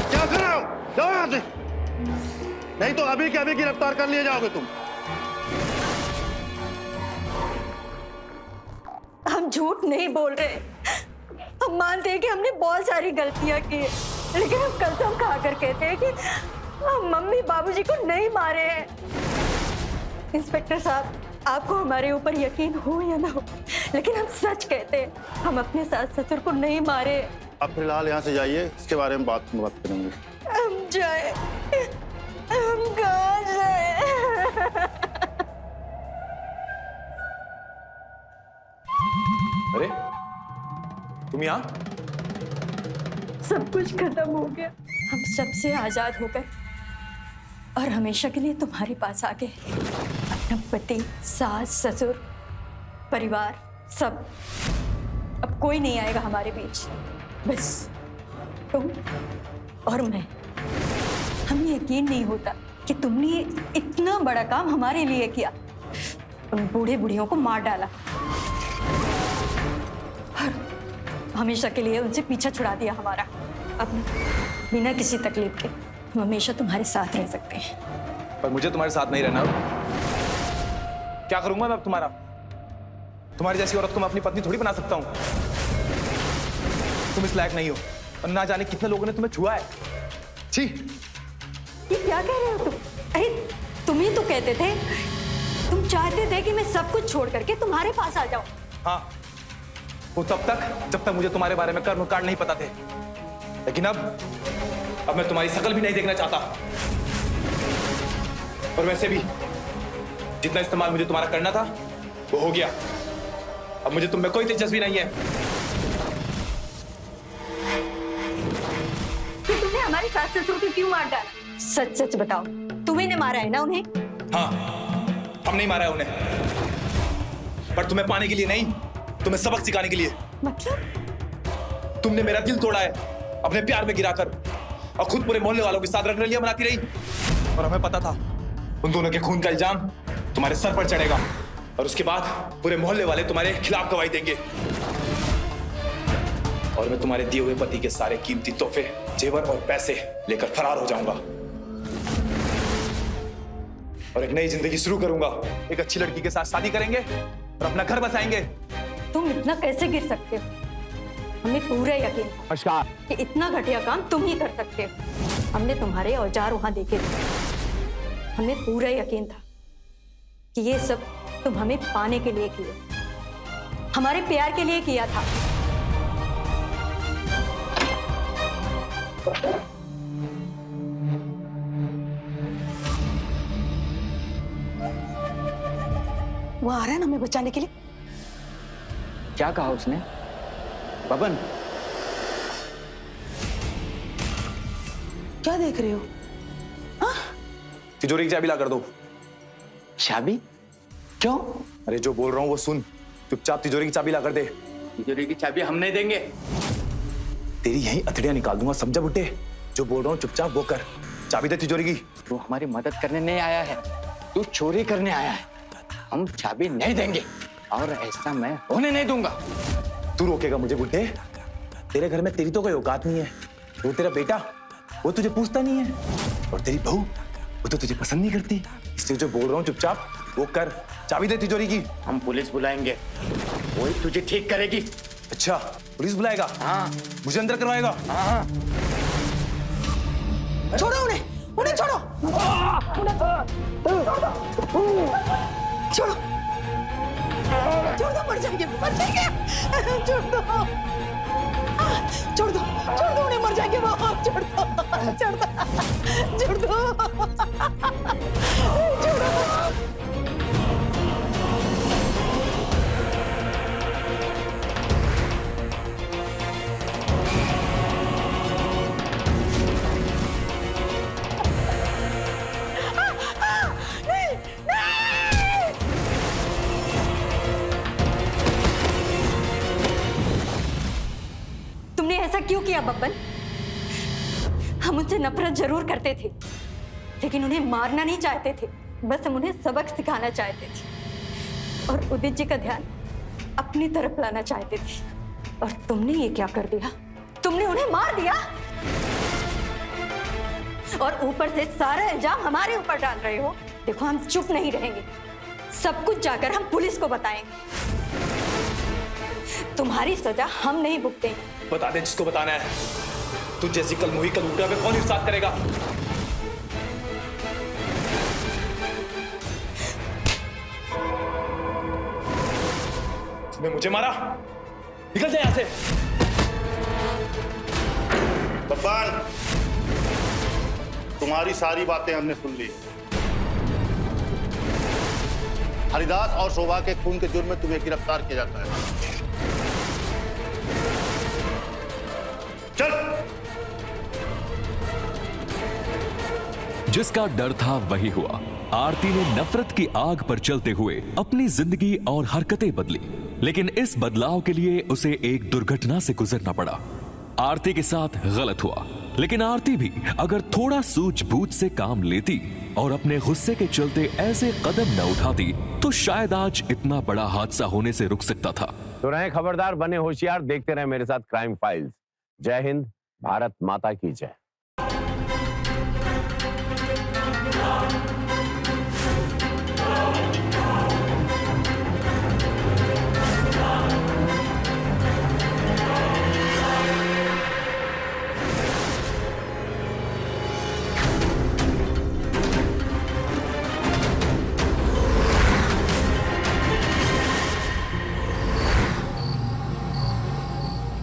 क्या कर रहे हो? जाओ यहाँ से, नहीं तो अभी के अभी गिरफ्तार कर लिए जाओगे तुम। हम झूठ नहीं बोल रहे, हम मानते हैं कि हमने बहुत सारी गलतियां की है, लेकिन हम कसम खाकर कहते हैं कि हम मम्मी बाबूजी को नहीं मारे हैं। इंस्पेक्टर साहब, आपको हमारे ऊपर यकीन हो या ना हो, लेकिन हम सच कहते हैं, हम अपने सास ससुर को नहीं मारे। अब फिलहाल यहाँ से जाइए, इसके बारे में बात करेंगे। हम जाए, हम कहाँ जाए? अरे तुम यहाँ? सब कुछ खत्म हो गया, हम सबसे आजाद हो गए और हमेशा के लिए तुम्हारे पास आ गए। अपना पति, सास, ससुर, परिवार, सब। अब कोई नहीं आएगा हमारे बीच, बस तुम और मैं। हमें यकीन नहीं होता कि तुमने इतना बड़ा काम हमारे लिए किया। उन बूढ़े बुढ़ियों को मार डाला और हमेशा के लिए उनसे पीछा छुड़ा दिया हमारा। अब बिना किसी तकलीफ के हम हमेशा तुम्हारे साथ रह सकते हैं। पर मुझे तुम्हारे साथ नहीं रहना। क्या करूंगा मैं अब तुम्हारा? तुम्हारी जैसी औरत को मैं अपनी पत्नी थोड़ी बना सकता हूँ। तुम इस लायक नहीं हो, और ना जाने कितने लोगों ने तुम्हें छुआ है। छी! ये क्या कह रहे हो तुम? अरे तुम ही तो कहते थे, तुम चाहते थे कि मैं सब कुछ छोड़ करके तुम्हारे पास आ जाऊं। हाँ, वो तब तक जब तक मुझे तुम्हारे बारे में कर्म कांड नहीं पता थे, लेकिन अब मैं तुम्हारी शकल भी नहीं देखना चाहता। और वैसे भी जितना इस्तेमाल मुझे तुम्हारा करना था वो हो गया। अब मुझे तुम में कोई दिलचस्पी नहीं है। कि तुमने हमारे सास ससुर को क्यों मार डाला? सच सच बताओ, तुम्ही ने मारा है ना उन्हें? हाँ, हम नहीं मारा है उन्हें, पर तुम्हें पाने के लिए नहीं, तुम्हें सबक सिखाने के लिए। मतलब? तुमने मेरा दिल तोड़ा है अपने प्यार में गिराकर, और खुद पूरे मोहल्ले वालों के साथ रंगरलियां बनाती रही। और हमें पता था उन दोनों के खून का इल्जाम तुम्हारे सर पर चढ़ेगा, और उसके बाद पूरे मोहल्ले वाले तुम्हारे खिलाफ गवाही देंगे, और मैं तुम्हारे दिए हुए पति के सारे कीमती तोहफे, जेवर और पैसे लेकर फरार हो जाऊंगा और एक नई जिंदगी शुरू करूंगा। एक अच्छी लड़की के साथ शादी करेंगे और अपना घर बसाएंगे। तुम इतना कैसे गिर सकते हो? हमें पूरा यकीन था कि इतना घटिया काम तुम ही कर सकते हो। हमने तुम्हारे औजार वहां देखे थे, हमें पूरा यकीन था कि ये सब तुम हमें पाने के लिए किए, हमारे प्यार के लिए किया था। वो आ रहा है ना हमें बचाने के लिए। क्या कहा उसने? बबन, क्या देख रहे हो? हाँ? तिजोरी की चाबी ला कर दो। चाबी? क्यों? अरे जो बोल रहा हूँ वो सुन, चुपचाप तिजोरी की चाबी ला कर दे। तिजोरी की चाबी हम नहीं देंगे। तेरी यही अथड़ियां निकाल दूंगा, समझा बुड्ढे? जो बोल रहा हूँ चुपचाप वो कर। चाबी दे तिजोरी की। तू हमारी मदद करने नहीं आया है, तू चोरी करने आया है। हम चाबी नहीं देंगे और ऐसा मैं होने नहीं दूंगा। तू रोकेगा मुझे बुड्ढे? तेरे घर में तेरी तो कोई औकात नहीं है। वो तेरा बेटा, वो तुझे पूछता नहीं है, और तेरी बहू, वो तो तुझे पसंद नहीं करती। इसलिए जो बोल रहा हूँ चुपचाप वो कर। चाबी दे तिजोरी की। हम पुलिस बुलाएंगे, वही तुझे ठीक करेगी। अच्छा, पुलिस बुलाएगा? हाँ। मुझे अंदर करवाएगा? हाँ। छोड़ो उन्हें, उन्हें छोड़ो। छोड़ो, छोड़ दो, मर जाएंगे, मर जाएंगे। छोड़ दो, छोड़ दो, छोड़ दो उन्हें, मर जाएंगे वो। छोड़ दो, छोड़ दो, छोड़ दो, छोड़ो। तुमने ऐसा क्यों किया बब्बन? हम उनसे नफरत जरूर करते थे, लेकिन उन्हें मारना नहीं चाहते थे। बस हम उन्हें सबक सिखाना चाहते थे और उदित जी का ध्यान अपनी तरफ लाना चाहते थे। और तुमने ये क्या कर दिया? तुमने उन्हें मार दिया और ऊपर से सारा इल्जाम हमारे ऊपर डाल रहे हो। देखो, हम चुप नहीं रहेंगे, सब कुछ जाकर हम पुलिस को बताएंगे। तुम्हारी सजा हम नहीं भुगतेंगे। बता दे जिसको बताना है। तू जैसी कल मुही कल उल्टा पे कौन इंसाफ करेगा? तूने मुझे मारा, निकल जा यहां से। बब्बन, तुम्हारी सारी बातें हमने सुन ली। हरिदास और शोभा के खून के जुर्म में तुम्हें गिरफ्तार किया जाता है। चल। जिसका डर था वही हुआ। आरती ने नफरत की आग पर चलते हुए अपनी जिंदगी और हरकतें बदली, लेकिन इस बदलाव के लिए उसे एक दुर्घटना से गुजरना पड़ा। आरती के साथ गलत हुआ, लेकिन आरती भी अगर थोड़ा सूझबूझ से काम लेती और अपने गुस्से के चलते ऐसे कदम न उठाती तो शायद आज इतना बड़ा हादसा होने से रुक सकता था। तो रहें खबरदार, बने होशियार, देखते रहें मेरे साथ क्राइम फाइल्स। जय हिंद, भारत माता की जय।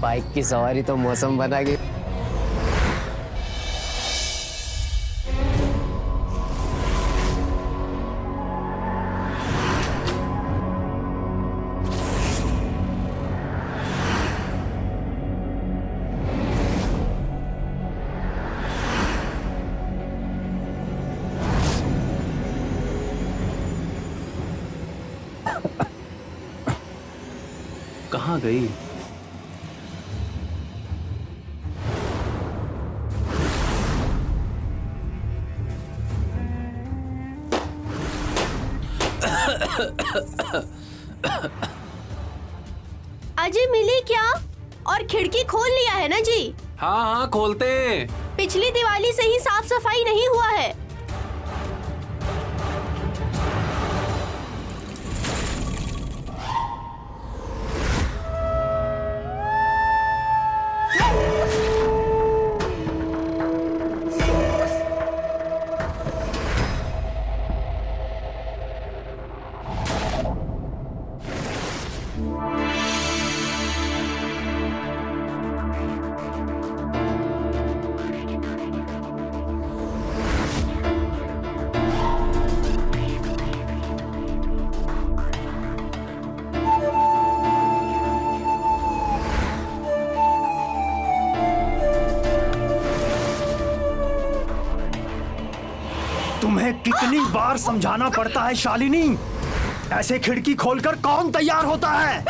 बाइक की सवारी तो मौसम बना गई। कहाँ गई? अजय मिली क्या? और खिड़की खोल लिया है ना जी? हाँ हाँ खोलते हैं। पिछली दिवाली से ही साफ सफाई नहीं हुआ है। तुम्हें कितनी बार समझाना पड़ता है शालिनी? ऐसे खिड़की खोलकर कौन तैयार होता है?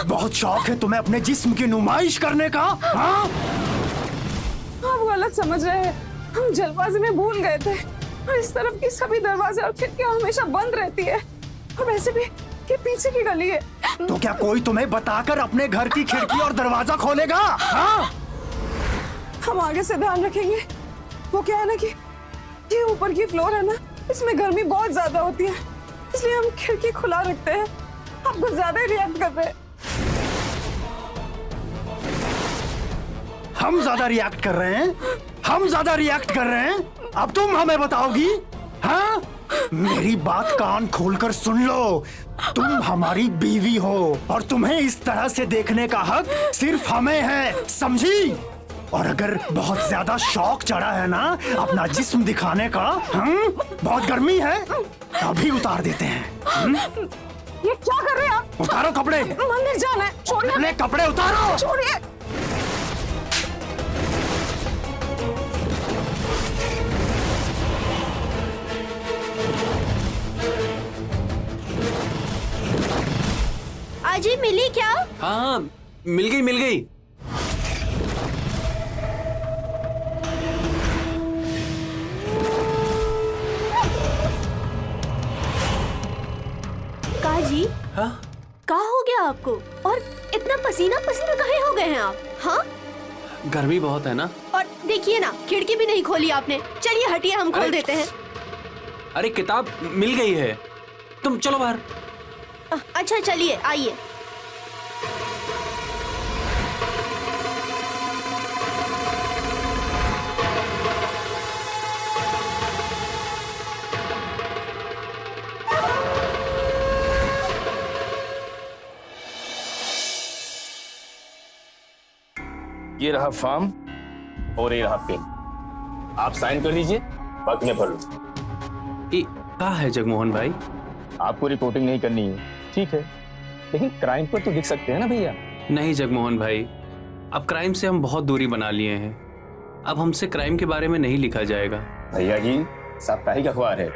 बहुत शौक है तुम्हें अपने जिस्म की नुमाइश करने का? हाँ? गलत समझ रहे हैं। हम जल्दबाजी में भूल गए थे और इस तरफ की सभी दरवाजे और खिड़कियां हमेशा बंद रहती है और वैसे भी ये पीछे की गली है। तो क्या कोई तुम्हें बताकर अपने घर की खिड़की और दरवाजा खोलेगा? हाँ? हम आगे से ध्यान रखेंगे। वो क्या है ना कि ये ऊपर की फ्लोर है ना, इसमें गर्मी बहुत ज्यादा होती है, इसलिए हम खिड़की खुला रखते हैं। आप कुछ ज्यादा रिएक्ट कर रहे हैं। हम ज्यादा रिएक्ट कर रहे हैं? हम ज्यादा रिएक्ट कर रहे हैं? अब तुम हमें बताओगी? हाँ? मेरी बात कान खोलकर सुन लो। तुम हमारी बीवी हो और तुम्हें इस तरह से देखने का हक सिर्फ हमें है, समझी? और अगर बहुत ज्यादा शौक चढ़ा है ना अपना जिस्म दिखाने का, बहुत गर्मी है, अभी उतार देते हैं। ये क्या कर रहे हैं आप? उतारो कपड़े। मंदिर जाना है, छोड़िए। अपने कपड़े उतारो। छोड़िए। अजय मिली क्या? हाँ मिल गई मिल गई। काजी, हाँ? कहाँ हो गया आपको? और इतना पसीना पसीना काहे हो गए हैं आप? हाँ? गर्मी बहुत है ना। और देखिए ना, खिड़की भी नहीं खोली आपने। चलिए हटिए, हम खोल देते हैं। अरे किताब मिल गई है, तुम चलो बाहर। अच्छा चलिए, आइए। ये रहा फॉर्म और ये रहा पेन, आप साइन कर दीजिए, बाकी मैं भर लूँ। कहाँ है जगमोहन भाई? आपको रिपोर्टिंग नहीं करनी है, ठीक है, लेकिन क्राइम पर तो लिख सकते हैं ना भैया। नहीं जगमोहन भाई, अब क्राइम से हम बहुत दूरी बना लिए हैं। अब हमसे क्राइम के बारे में नहीं लिखा जाएगा। भैया जी, साप्ताहिक अखबार है,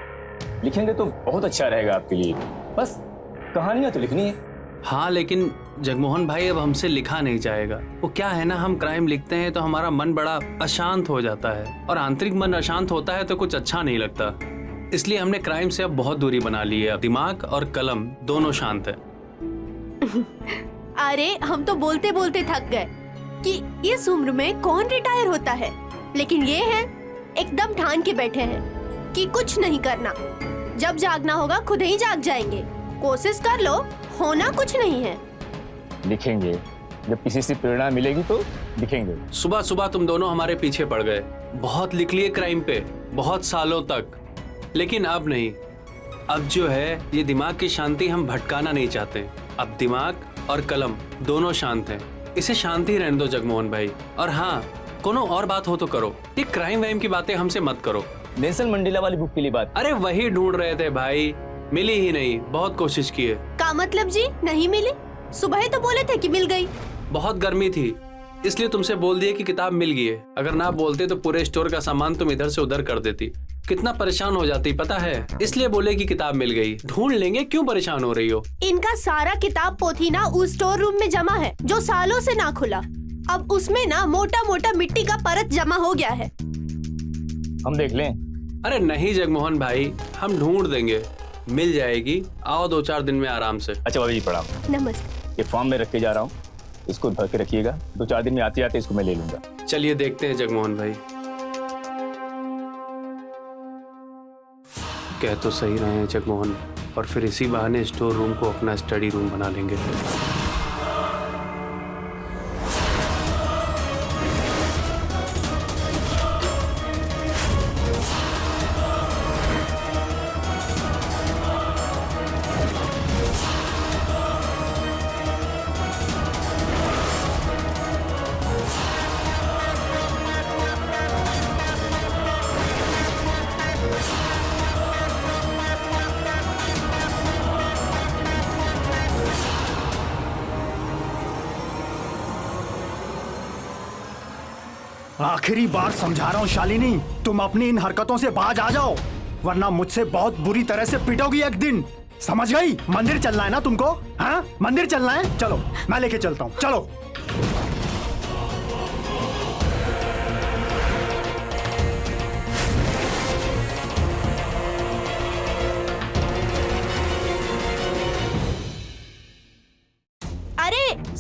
लिखेंगे तो बहुत अच्छा रहेगा आपके लिए। बस कहानियां तो लिखनी है। हाँ लेकिन जगमोहन भाई, अब हमसे लिखा नहीं जाएगा। वो क्या है ना, हम क्राइम लिखते हैं तो हमारा मन बड़ा अशांत हो जाता है, और आंतरिक मन अशांत होता है तो कुछ अच्छा नहीं लगता। इसलिए हमने क्राइम से अब बहुत दूरी बना ली है। अब दिमाग और कलम दोनों शांत है। अरे हम तो बोलते बोलते थक गए कि इस उम्र में कौन रिटायर होता है, लेकिन ये है एकदम ठान के बैठे हैं कि कुछ नहीं करना। जब जागना होगा खुद ही जाग जाएंगे। कोशिश कर लो, होना कुछ नहीं है। लिखेंगे, जब किसी से प्रेरणा मिलेगी तो लिखेंगे। सुबह सुबह तुम दोनों हमारे पीछे पड़ गए। बहुत लिख लिए क्राइम पे, बहुत सालों तक, लेकिन अब नहीं। अब जो है ये दिमाग की शांति हम भटकाना नहीं चाहते। अब दिमाग और कलम दोनों शांत हैं। इसे शांति रहने दो जगमोहन भाई। और हाँ, कोनो और बात हो तो करो, ये क्राइम वाइम की बातें हमसे मत करो। नेल्सन मंडेला वाली बुक के लिए बात। अरे वही ढूंढ रहे थे भाई, मिली ही नहीं। बहुत कोशिश की है। का मतलब जी, नहीं मिली? सुबह ही तो बोले थे कि मिल गई। बहुत गर्मी थी, इसलिए तुमसे बोल दिया कि किताब मिल गई है। अगर ना बोलते तो पूरे स्टोर का सामान तुम इधर से उधर कर देती। कितना परेशान हो जाती पता है। इसलिए बोले कि किताब मिल गई। ढूंढ लेंगे, क्यों परेशान हो रही हो? इनका सारा किताब पोथी ना उस स्टोर रूम में जमा है जो सालों से ना खुला। अब उसमें ना मोटा मोटा मिट्टी का परत जमा हो गया है। हम देख लें। अरे नहीं जगमोहन भाई, हम ढूंढ देंगे, मिल जाएगी। आओ 2-4 दिन में आराम से। अच्छा भाभी जी प्रणाम। नमस्ते। ये फॉर्म में रख के जा रहा हूँ, इसको भर के रखिएगा। 2-4 दिन में आते आते इसको मैं ले लूंगा। चलिए देखते हैं जगमोहन भाई। कह तो सही रहे हैं जगमोहन, और फिर इसी बहाने स्टोर रूम को अपना स्टडी रूम बना लेंगे। आखिरी बार समझा रहा हूँ शालिनी, तुम अपनी इन हरकतों से बाज आ जाओ, वरना मुझसे बहुत बुरी तरह से पिटोगी एक दिन। समझ गई? मंदिर चलना है ना तुमको? हाँ, मंदिर चलना है? चलो मैं लेके चलता हूँ, चलो।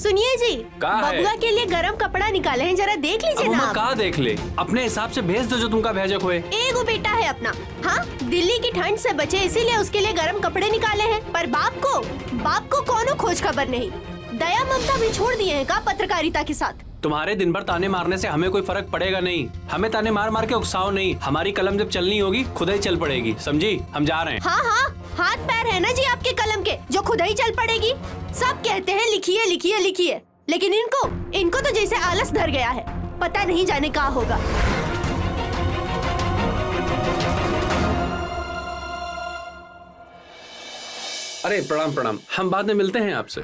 सुनिए जी, कहाँ है? बबुआ के लिए गरम कपड़ा निकाले हैं, जरा देख लीजिए ना। कहा देख ले, अपने हिसाब से भेज दो जो तुमका भेजक हुए। एगो बेटा है अपना, हाँ दिल्ली की ठंड से बचे इसीलिए उसके लिए गरम कपड़े निकाले हैं। पर बाप को कोनो खोज खबर नहीं। दया ममता भी छोड़ दिए हैं का पत्रकारिता के साथ। तुम्हारे दिन भर ताने मारने से हमें कोई फर्क पड़ेगा नहीं। हमें ताने मार मार के उकसाओ नहीं। हमारी कलम जब चलनी होगी खुद ही चल पड़ेगी, समझी? हम जा रहे हैं। हाँ हाँ, हाथ पैर है ना जी आपके कलम के जो खुद ही चल पड़ेगी। सब कहते हैं लिखिए लिखिए लिखिए, लेकिन इनको तो जैसे आलस धर गया है, पता नहीं जाने क्या होगा। अरे प्रणाम प्रणाम, हम बाद में मिलते हैं आपसे।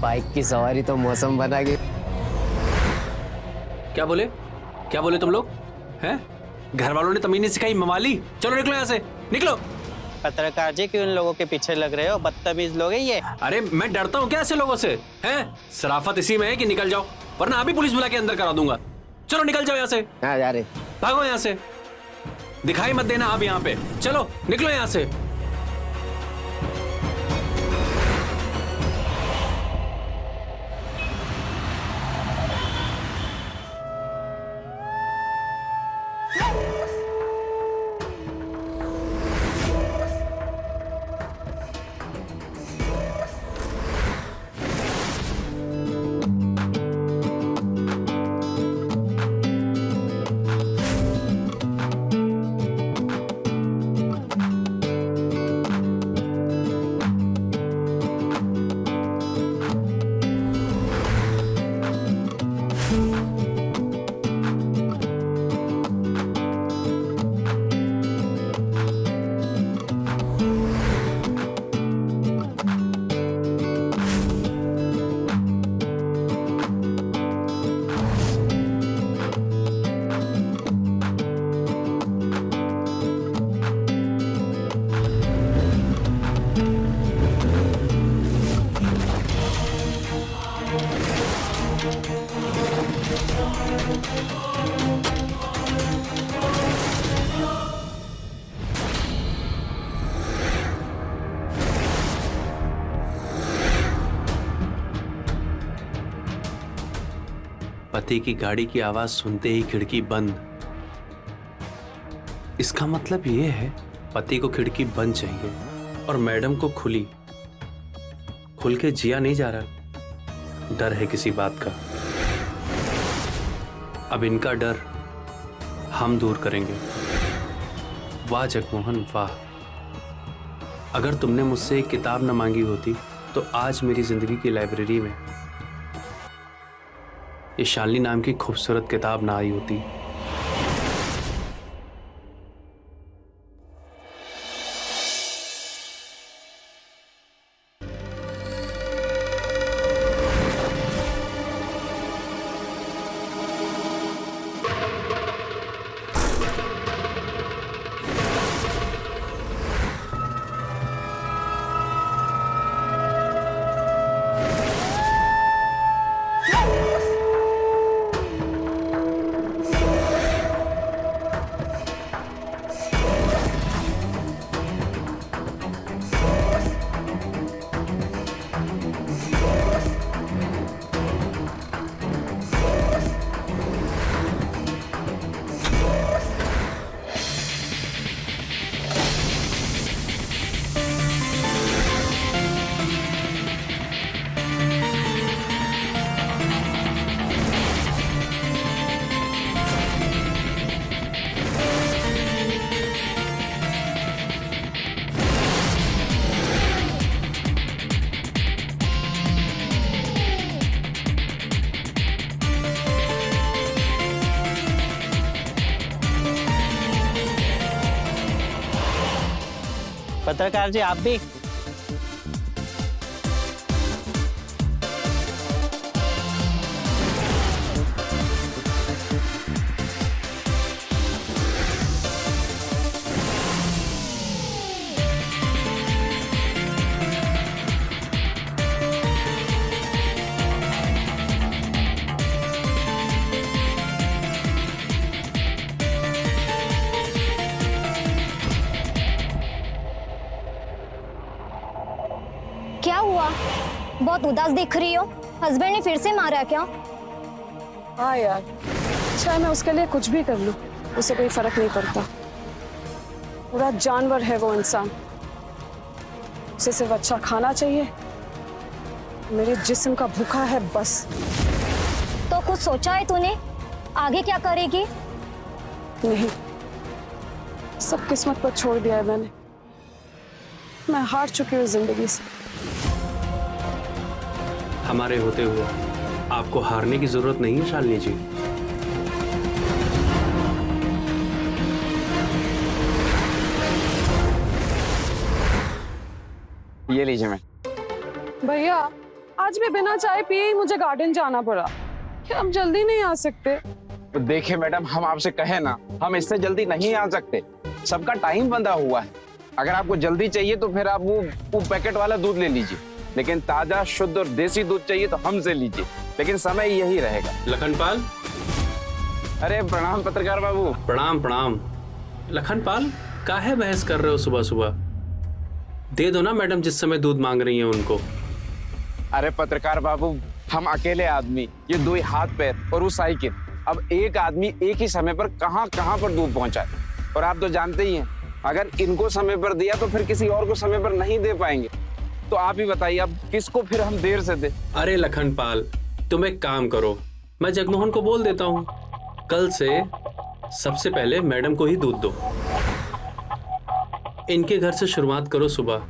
बाइक की सवारी तो मौसम बना गई। क्या बोले तुम लोग हैं? घर वालों ने तमीज नहीं सिखाई मवाली। चलो निकलो यहाँ से, निकलो। पत्रकार जी क्यों इन लोगों के पीछे लग रहे हो? बदतमीज लोग हैं ये। अरे मैं डरता हूँ क्या ऐसे लोगों से? हैं? शराफत इसी में है कि निकल जाओ, वरना अभी पुलिस बुला के अंदर करा दूंगा। चलो निकल जाओ यहाँ से। हाँ जा रहे। भागो यहाँ से, दिखाई मत देना आप यहाँ पे। चलो निकलो यहाँ से। पति की गाड़ी की आवाज सुनते ही खिड़की बंद। इसका मतलब ये है पति को खिड़की बंद चाहिए और मैडम को खुली। खुल के जिया नहीं जा रहा, डर है किसी बात का। अब इनका डर हम दूर करेंगे। वाह जगमोहन वाह, अगर तुमने मुझसे एक किताब न मांगी होती तो आज मेरी जिंदगी की लाइब्रेरी में ये शालिनी नाम की खूबसूरत किताब ना आई होती। पत्रकार जी आप भी। बहुत उदास दिख रही हो। हस्बैंड ने फिर से मारा क्या? हाँ यार, चाहे मैं उसके लिए कुछ भी कर लूं, उसे कोई फर्क नहीं पड़ता। पूरा जानवर है वो इंसान। उसे सिर्फ अच्छा खाना चाहिए, मेरे जिस्म का भूखा है बस। तो कुछ सोचा है तूने? आगे क्या करेगी? नहीं, सब किस्मत पर छोड़ दिया है मैंने। मैं हार चुकी हूँ जिंदगी से। हमारे होते हुए आपको हारने की जरूरत नहीं है शालिनी जी। ये लीजिए मैं। भैया, आज भी बिना चाय पिए ही मुझे गार्डन जाना पड़ा। क्या आप जल्दी नहीं आ सकते? तो देखिए मैडम, हम आपसे कहे ना, हम इससे जल्दी नहीं आ सकते। सबका टाइम बंधा हुआ है। अगर आपको जल्दी चाहिए तो फिर आप वो पैकेट वाला दूध ले लीजिए, लेकिन ताजा शुद्ध और देसी दूध चाहिए तो हमसे लीजिए, लेकिन समय यही रहेगा। लखनपाल। अरे प्रणाम पत्रकार बाबू। प्रणाम प्रणाम। लखनपाल, काहे बहस कर रहे हो सुबह सुबह? दे दो ना मैडम जिस समय दूध मांग रही हैं उनको। अरे पत्रकार बाबू, हम अकेले आदमी, ये 2 हाथ पैर और वो साइकिल। अब एक आदमी एक ही समय पर कहां पर दूध पहुंचाए, और आप तो जानते ही हैं, अगर इनको समय पर दिया तो फिर किसी और को समय पर नहीं दे पाएंगे। तो आप ही बताइए, अब किसको फिर हम देर से दे? अरे लखनपाल, तुम एक काम करो, मैं जगमोहन को बोल देता हूँ, कल से सबसे पहले मैडम को ही दूध दो। इनके घर से शुरुआत करो सुबह,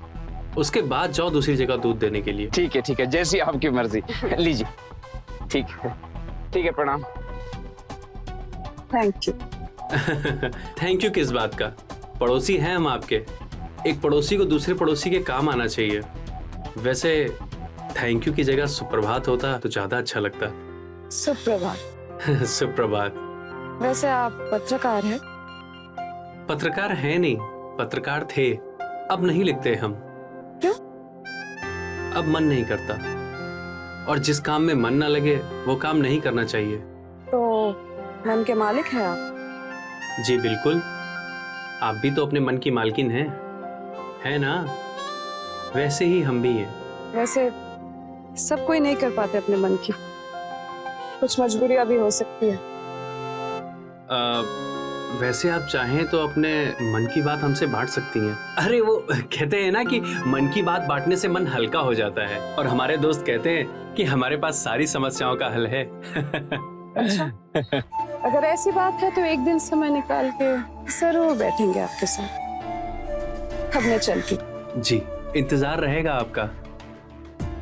उसके बाद जाओ दूसरी जगह दूध देने के लिए। ठीक है, जैसी आपकी मर्जी। लीजिए। ठीक है, प्रणाम। Thank you. थैंक यू किस बात का? पड़ोसी हैं हम आपके। एक पड़ोसी को दूसरे पड़ोसी के काम आना चाहिए। वैसे थैंक यू की जगह सुप्रभात होता तो ज्यादा अच्छा लगता। सुप्रभात। सुप्रभात। वैसे आप पत्रकार हैं? पत्रकार हैं नहीं, पत्रकार थे, अब नहीं लिखते हम। क्यों? अब मन नहीं करता, और जिस काम में मन ना लगे वो काम नहीं करना चाहिए। तो मन के मालिक हैं आप? जी बिल्कुल, आप भी तो अपने मन की मालकिन हैं, है ना? वैसे ही हम भी हैं। वैसे सब कोई नहीं कर पाते अपने मन की, कुछ मजबूरियां भी हो सकती है। वैसे आप चाहें तो अपने मन की बात हमसे बांट सकती हैं। अरे वो कहते हैं ना कि मन की बात बांटने से मन हल्का हो जाता है, और हमारे दोस्त कहते हैं कि हमारे पास सारी समस्याओं का हल है। अच्छा, अगर ऐसी बात है तो एक दिन समय निकाल के जरूर बैठेंगे आपके साथ। अब मैं चलती। जी, इंतजार रहेगा आपका।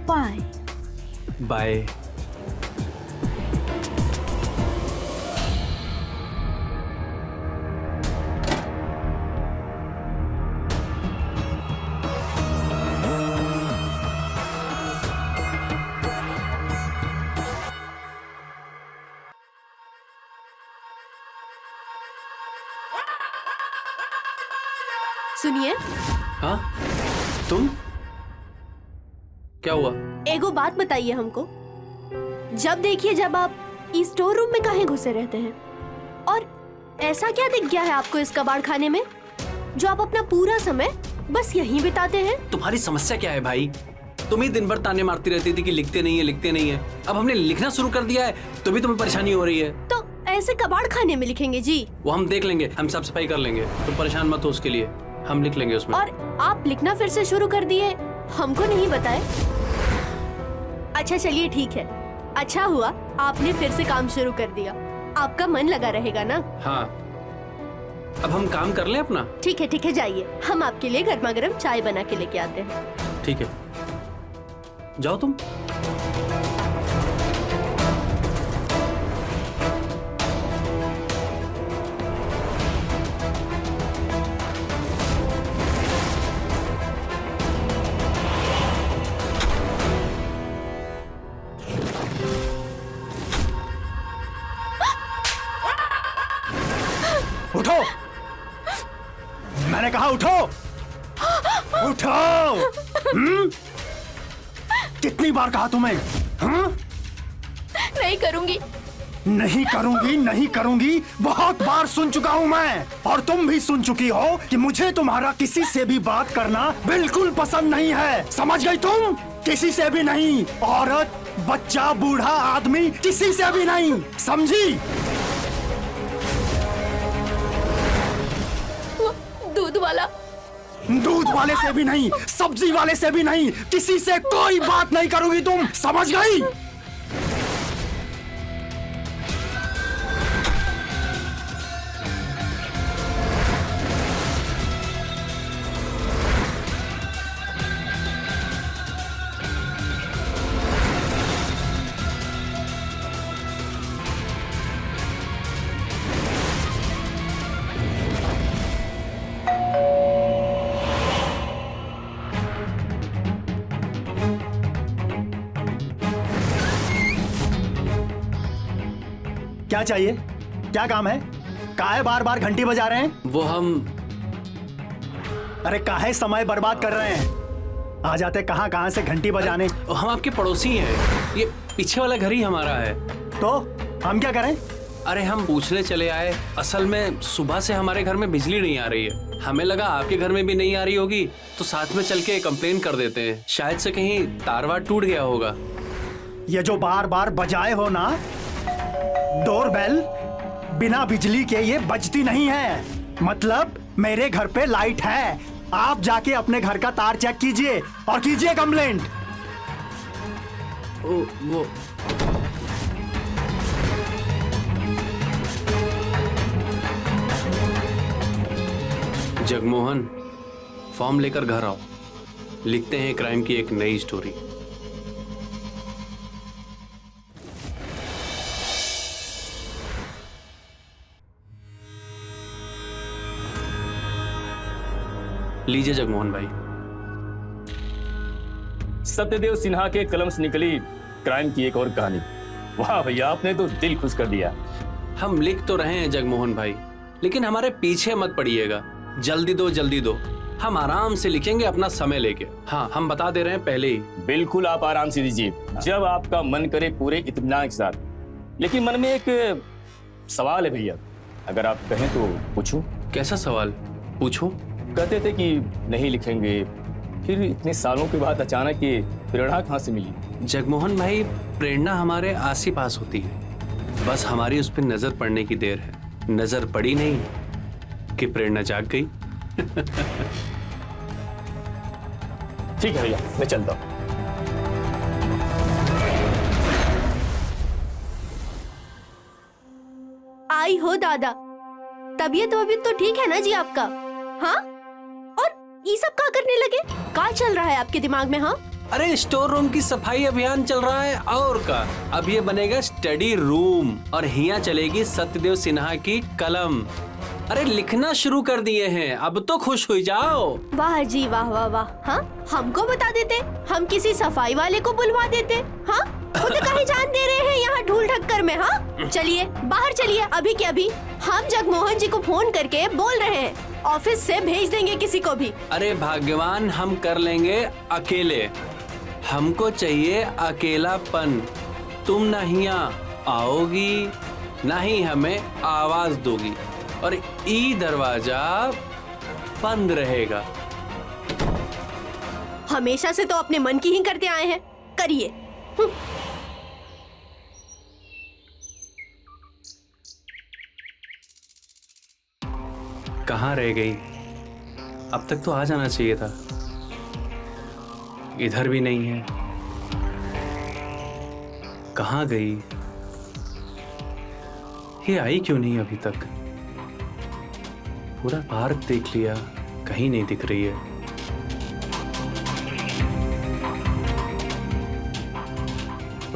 बाय। बाय। सुनिए। हाँ, तुम? क्या हुआ? एगो बात बताइए हमको। जब देखिए जब आप इस स्टोर रूम में काहे घुसे रहते हैं, और ऐसा क्या दिख गया है आपको इस कबाड़ खाने में जो आप अपना पूरा समय बस यहीं बिताते हैं? तुम्हारी समस्या क्या है भाई? तुम ही दिन भर ताने मारती रहती थी कि लिखते नहीं है। अब हमने लिखना शुरू कर दिया है तो भी तुम्हें परेशानी हो रही है। तो ऐसे कबाड़ खाने में लिखेंगे जी? वो हम देख लेंगे, हम साफ सफाई कर लेंगे, तुम परेशान मत हो उसके लिए, हम लिख लेंगे उसमें। और आप लिखना फिर से शुरू कर दिए, हमको नहीं बताए? अच्छा चलिए ठीक है, अच्छा हुआ आपने फिर से काम शुरू कर दिया, आपका मन लगा रहेगा ना? हाँ, अब हम काम कर लें अपना। ठीक है, जाइए, हम आपके लिए गर्मा गर्म चाय बना के लेके आते हैं। ठीक है, जाओ तुम। उठो, मैंने कहा उठो। कितनी बार कहा तुम्हें? नहीं करूंगी। नहीं करूंगी, बहुत बार सुन चुका हूं मैं, और तुम भी सुन चुकी हो कि मुझे तुम्हारा किसी से भी बात करना बिल्कुल पसंद नहीं है। समझ गई तुम? किसी से भी नहीं। औरत, बच्चा, बूढ़ा, आदमी, किसी से भी नहीं, समझी? दूध वाला? दूध वाले से भी नहीं, सब्जी वाले से भी नहीं, किसी से कोई बात नहीं करोगी तुम, समझ गई? क्या चाहिए? क्या काम है? काहे बार बार घंटी बजा रहे हैं? वो हम अरे काहे समय बर्बाद कर रहे हैं? आ जाते कहाँ कहाँ से घंटी बजाने। हम आपके पड़ोसी हैं, ये पीछे वाला घर ही हमारा है। तो हम क्या करें? अरे हम पूछने चले आए, असल में सुबह से हमारे घर में बिजली नहीं आ रही है, हमें लगा आपके घर में भी नहीं आ रही होगी, तो साथ में चल के कंप्लेन कर देते हैं, शायद से कहीं तार वार टूट गया होगा। ये जो बार बार बजाए हो ना डोरबेल, बिना बिजली के ये बजती नहीं है। मतलब मेरे घर पे लाइट है, आप जाके अपने घर का तार चेक कीजिए और कीजिए कंप्लेंट। वो जगमोहन, फॉर्म लेकर घर आओ, लिखते हैं क्राइम की एक नई स्टोरी। लीजिए जगमोहन भाई। सत्यदेव सिन्हा के कलम से निकली क्राइम की एक और कहानी। वाह भैया, आपने तो दिल खुश कर दिया। हम लिख तो रहे हैं जगमोहन भाई, लेकिन हमारे पीछे मत पड़िएगा। जल्दी दो जल्दी दो, हम आराम से लिखेंगे अपना समय लेके। हाँ, हम बता दे रहे हैं पहले ही। बिल्कुल, आप आराम से दीजिए, जब आपका मन करे, पूरे इत्मीनान के साथ। लेकिन मन में एक सवाल है भैया, अगर आप कहें तो पूछूं? कैसा सवाल? पूछो। कहते थे कि नहीं लिखेंगे, फिर इतने सालों के बाद अचानक ये प्रेरणा कहाँ से मिली? जगमोहन भाई, प्रेरणा हमारे आस ही पास होती है, बस हमारी उस पर नजर पड़ने की देर है। नजर पड़ी नहीं कि प्रेरणा जाग गई। ठीक है भैया, मैं चलता हूँ। आई हो दादा, तबीयत वबीयत तो ठीक है ना जी आपका? हाँ, और ये सब क्या करने लगे? क्या चल रहा है आपके दिमाग में? हाँ, अरे स्टोर रूम की सफाई अभियान चल रहा है और का। अब ये बनेगा स्टडी रूम और यहाँ चलेगी सत्यदेव सिन्हा की कलम। अरे लिखना शुरू कर दिए हैं, अब तो खुश हो जाओ। वाह जी वाह वाह वाह। हाँ, हमको बता देते, हम किसी सफाई वाले को बुलवा देते। हाँ, खुद कहीं जान दे रहे हैं यहाँ ढूल ढक्कर में। हाँ, चलिए बाहर चलिए, अभी के अभी हम जगमोहन जी को फोन करके बोल रहे हैं, ऑफिस से भेज देंगे किसी को भी। अरे भाग्यवान, हम कर लेंगे अकेले, हमको चाहिए अकेलापन। तुम ना यहाँ आओगी ना ही हमें आवाज दोगी और ई दरवाजा बंद रहेगा। हमेशा से तो अपने मन की ही करते आए हैं, करिए। कहाँ रह गई? अब तक तो आ जाना चाहिए था। इधर भी नहीं है, कहाँ गई? ये आई क्यों नहीं अभी तक? पूरा पार्क देख लिया, कहीं नहीं दिख रही है।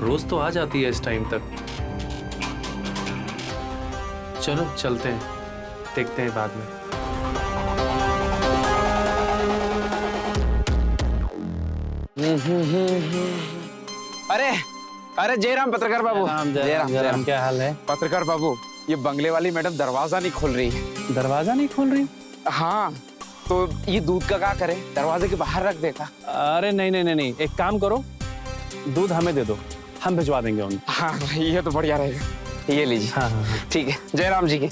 रोज तो आ जाती है इस टाइम तक। चलो चलते हैं, देखते हैं बाद में। अरे अरे जयराम पत्रकार बाबू। जयराम, क्या हाल है? पत्रकार बाबू, ये बंगले वाली मैडम दरवाजा नहीं खोल रही है। दरवाजा नहीं खोल रही? हाँ, तो ये दूध का क्या करे? दरवाजे के बाहर रख देता। अरे नहीं नहीं नहीं नहीं, एक काम करो, दूध हमें दे दो, हम भिजवा देंगे उनको। हाँ, ये तो बढ़िया रहेगा। ये लीजिए। हाँ, ठीक है, जयराम जी की।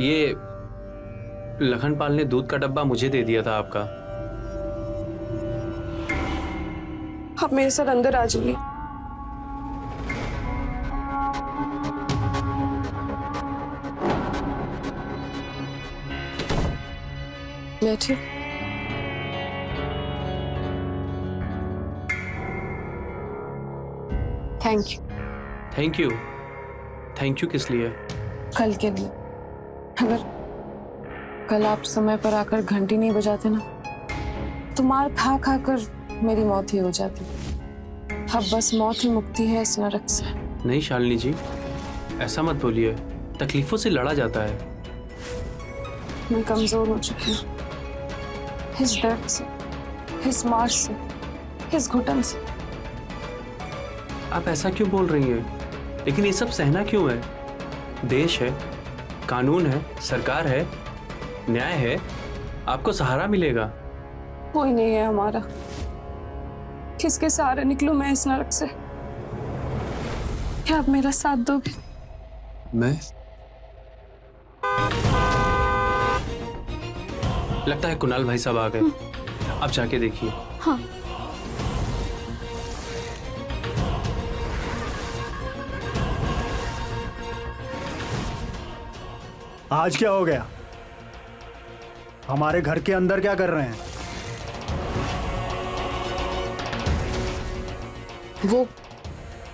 ये लखनपाल ने दूध का डब्बा मुझे दे दिया था आपका। आप मेरे साथ अंदर आ जाइए। बैठिए। Thank you. Thank you. Thank you किस लिए? कल के लिए। अगर कल आप समय पर आकर घंटी नहीं बजाते ना, तो मार खा खा कर मेरी मौत ही हो जाती। अब बस मौत ही मुक्ति है इस नरक से। नहीं शालिनी जी, ऐसा मत बोलिए। तकलीफों से लड़ा जाता है। मैं कमजोर हो चुकी हूँ, इस दर्द से, इस मार से, इस घुटन से। आप ऐसा क्यों बोल रही हैं? लेकिन ये सब सहना क्यों है? देश है, कानून है, सरकार है, न्याय है, आपको सहारा मिलेगा। कोई नहीं है हमारा। किसके सहारे निकलूं मैं इस नरक से? क्या आप मेरा साथ दोगे? मैं? लगता है कुणाल भाई साहब आ गए। आप जाके देखिए। हाँ। आज क्या हो गया? हमारे घर के अंदर क्या कर रहे हैं? वो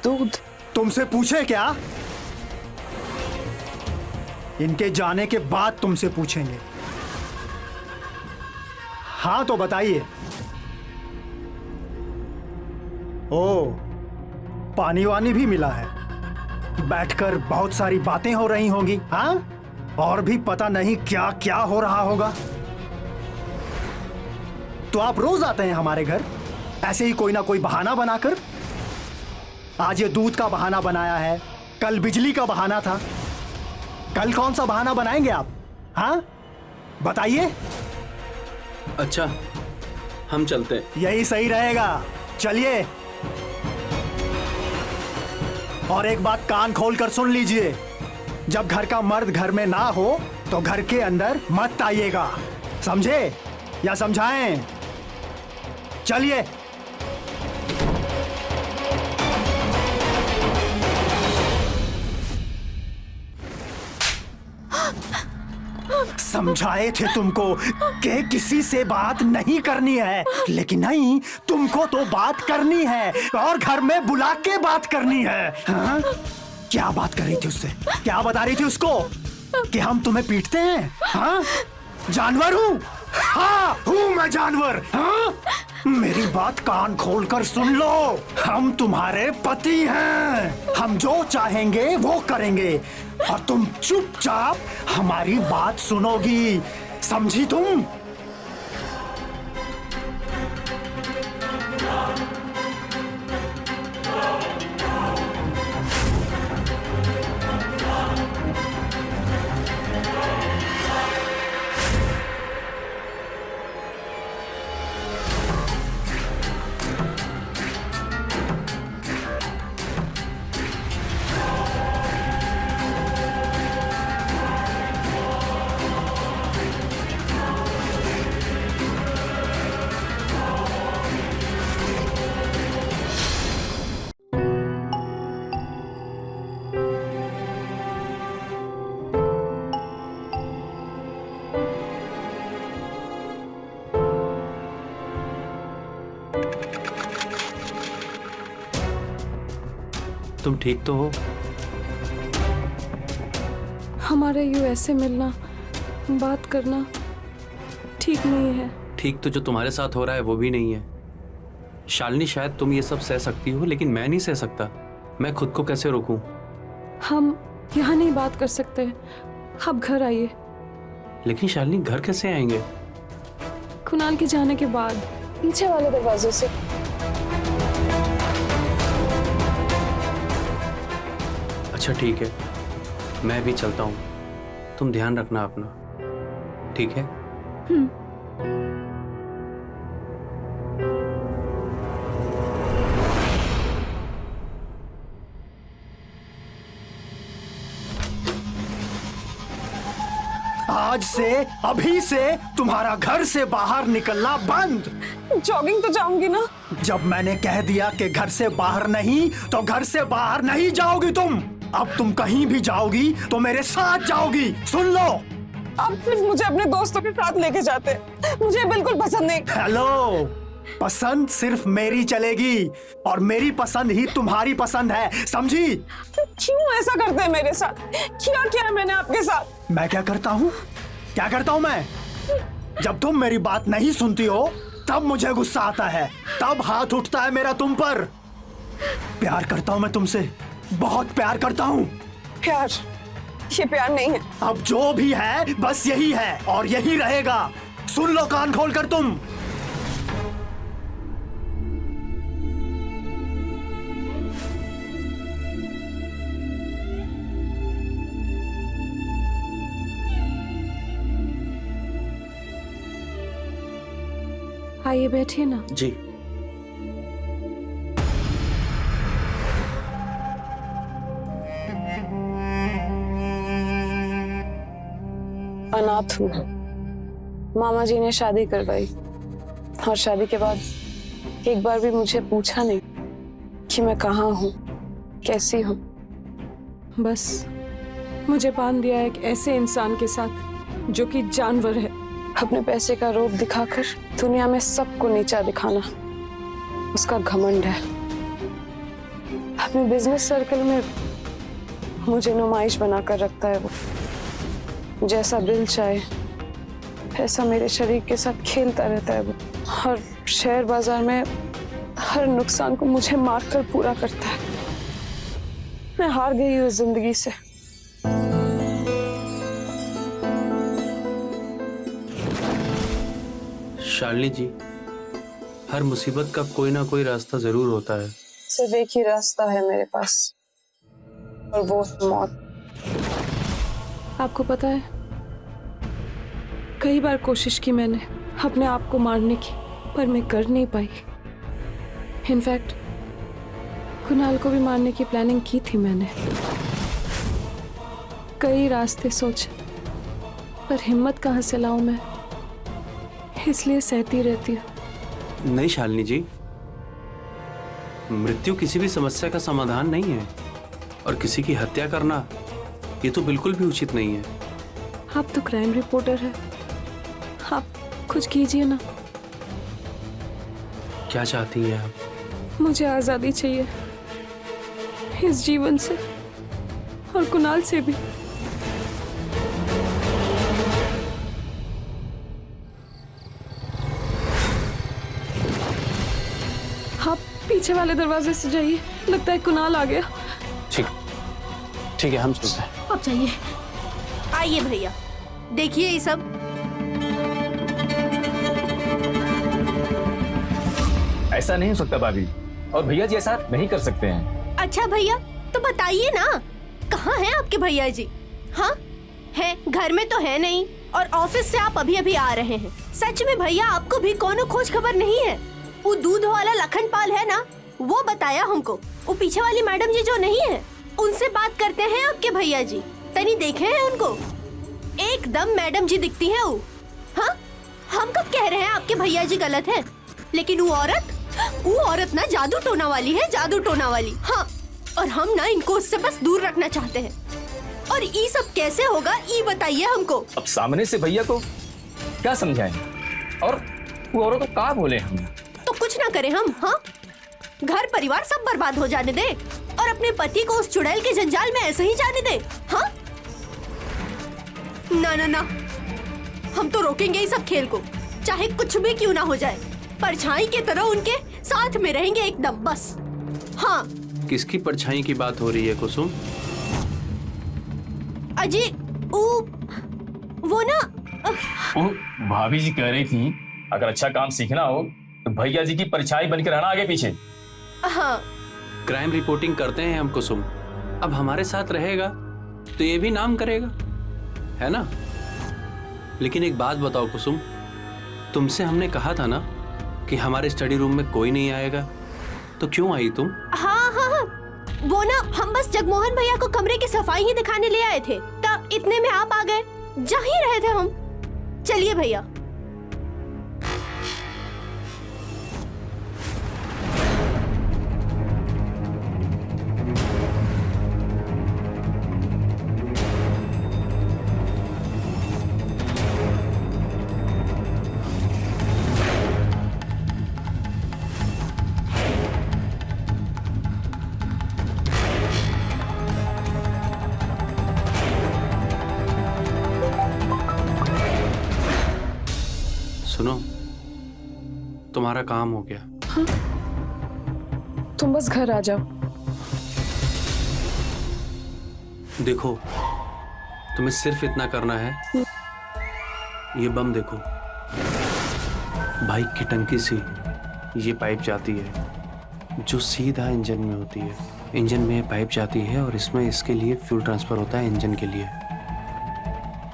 दूध। तुमसे पूछे क्या? इनके जाने के बाद तुमसे पूछेंगे। हाँ तो बताइए। ओ, पानी वानी भी मिला है। बैठकर बहुत सारी बातें हो रही होंगी। हाँ, और भी पता नहीं क्या क्या हो रहा होगा। तो आप रोज आते हैं हमारे घर ऐसे ही कोई ना कोई बहाना बनाकर। आज ये दूध का बहाना बनाया है, कल बिजली का बहाना था। कल कौन सा बहाना बनाएंगे आप? हाँ बताइए। अच्छा, हम चलते हैं। यही सही रहेगा, चलिए। और एक बात कान खोलकर सुन लीजिए, जब घर का मर्द घर में ना हो तो घर के अंदर मत आइएगा, समझे या समझाएं? चलिए। समझाए थे तुमको कि किसी से बात नहीं करनी है, लेकिन नहीं, तुमको तो बात करनी है और घर में बुला के बात करनी है। हाँ? क्या बात कर रही थी उससे? क्या बता रही थी उसको कि हम तुम्हें पीटते हैं? हाँ? जानवर हूँ? हाँ, हूँ मैं जानवर। हाँ? मेरी बात कान खोलकर सुन लो। हम तुम्हारे पति हैं। हम जो चाहेंगे वो करेंगे और तुम चुपचाप हमारी बात सुनोगी, समझी तुम? तुम ठीक तो हो? हमारे यूं ऐसे मिलना, बात करना ठीक नहीं है। ठीक तो जो तुम्हारे साथ हो रहा है वो भी नहीं है। शालिनी, शायद तुम ये सब सह सकती हो, लेकिन मैं नहीं सह सकता। मैं खुद को कैसे रोकूं? हम यहाँ नहीं बात कर सकते, आप घर आइए। लेकिन शालिनी, घर कैसे आएंगे? कुणाल के जाने के बाद पीछे वाले दरवाजे से। अच्छा ठीक है, मैं भी चलता हूँ। तुम ध्यान रखना अपना, ठीक है? आज से, अभी से तुम्हारा घर से बाहर निकलना बंद। जॉगिंग तो जाऊंगी ना। जब मैंने कह दिया कि घर से बाहर नहीं, तो घर से बाहर नहीं जाओगी तुम। अब तुम कहीं भी जाओगी तो मेरे साथ जाओगी, सुन लो। आप प्लीज मुझे अपने दोस्तों के साथ लेके जाते, मुझे बिल्कुल पसंद नहीं। हेलो, पसंद सिर्फ मेरी चलेगी और मेरी पसंद ही तुम्हारी पसंद है, समझी? क्यों ऐसा करते हैं मेरे साथ? क्या है मैंने आपके साथ? मैं क्या करता हूँ? क्या करता हूँ मैं? जब तुम मेरी बात नहीं सुनती हो तब मुझे गुस्सा आता है, तब हाथ उठता है मेरा तुम पर। प्यार करता हूँ मैं तुमसे, बहुत प्यार करता हूँ। प्यार? ये प्यार नहीं है। अब जो भी है बस यही है और यही रहेगा। सुन लो कान खोलकर तुम। आइए बैठिए ना। जी। अनाथ हूँ। मामा जी ने शादी करवाई और शादी के बाद एक बार भी मुझे पूछा नहीं कि मैं कहाँ हूँ, कैसी हूँ। बस मुझे बांध दिया एक ऐसे इंसान के साथ जो कि जानवर है। अपने पैसे का रोब दिखाकर दुनिया में सबको नीचा दिखाना उसका घमंड है। अपने बिजनेस सर्कल में मुझे नुमाइश बनाकर रखता है वो। जैसा दिल चाहे ऐसा मेरे शरीर के साथ खेलता रहता है वो, और शेयर बाजार में हर नुकसान को मुझे मारकर पूरा करता है। मैं हार गई हूँ जिंदगी से। शालिनी जी, हर मुसीबत का कोई ना कोई रास्ता जरूर होता है। सिर्फ एक ही रास्ता है मेरे पास और वो मौत। आपको पता है, कई बार कोशिश की मैंने अपने आप को मारने की, पर मैं कर नहीं पाई। इनफैक्ट कुणाल को भी मारने की प्लानिंग की थी मैंने। कई रास्ते सोचे पर हिम्मत कहाँ से लाऊं मैं, इसलिए सहती रहती हूँ। नहीं शालिनी जी, मृत्यु किसी भी समस्या का समाधान नहीं है और किसी की हत्या करना ये तो बिल्कुल भी उचित नहीं है। आप तो क्राइम रिपोर्टर है, आप कुछ कीजिए ना। क्या चाहती हैं आप? मुझे आजादी चाहिए इस जीवन से और कुणाल से भी। आप पीछे वाले दरवाजे से जाइए, लगता है कुणाल आ गया। ठीक है, हम चलते हैं। अब जाइए। आइए भैया, देखिए ये सब। ऐसा नहीं हो सकता भाभी, और भैया जी ऐसा नहीं कर सकते हैं। अच्छा भैया, तो बताइए ना, कहाँ हैं आपके भैया जी? हाँ है, घर में तो है नहीं, और ऑफिस से आप अभी अभी आ रहे हैं। सच में भैया, आपको भी कोनो खोज खबर नहीं है? वो दूध वाला लखन पाल है ना, वो बताया हमको। वो पीछे वाली मैडम जी जो नहीं है, उनसे बात करते हैं आपके भैया जी। तनी देखे हैं उनको? एकदम मैडम जी दिखती है वो। हाँ, हम कब कह रहे हैं आपके भैया जी गलत है? लेकिन वो औरत ना जादू टोना वाली है, जादू टोना वाली। हाँ, और हम ना इनको उससे बस दूर रखना चाहते हैं। और ये सब कैसे होगा, ये बताइए हमको। अब सामने से भैया को क्या समझाएं? और वो औरत को क्या बोले हम? तो कुछ ना करें हम। हाँ, घर परिवार सब बर्बाद हो जाने दे और अपने पति को उस चुड़ैल के जंजाल में ऐसे ही जाने दे। हाँ, ना ना ना, हम तो रोकेंगे इस सब खेल को, चाहे कुछ भी क्यों ना हो जाए। परछाई की तरह उनके साथ में रहेंगे एकदम, बस। हाँ। किसकी परछाई की बात हो रही है कुसुम? अजी, वो ना वो भाभी जी कह रही थी, अगर अच्छा काम सीखना हो तो भैया जी की परछाई बनकर रहना आगे पीछे। हाँ, क्राइम रिपोर्टिंग करते हैं हम कुसुम। अब हमारे साथ रहेगा तो ये भी नाम करेगा, है ना? लेकिन एक बात बताओ कुसुम, तुमसे हमने कहा था ना कि हमारे स्टडी रूम में कोई नहीं आएगा, तो क्यों आई तुम? हाँ हाँ हाँ, वो ना हम बस जगमोहन भैया को कमरे की सफाई ही दिखाने ले आए थे, तब इतने में आप आ गए। जा ही रहे थे हम। चलिए भैया। सुनो, तुम्हारा काम हो गया। हाँ? तुम बस घर आ जाओ। देखो, तुम्हें सिर्फ इतना करना है। ये बम देखो, बाइक की टंकी से ये पाइप जाती है जो सीधा इंजन में होती है। इंजन में पाइप जाती है और इसमें इसके लिए फ्यूल ट्रांसफर होता है इंजन के लिए।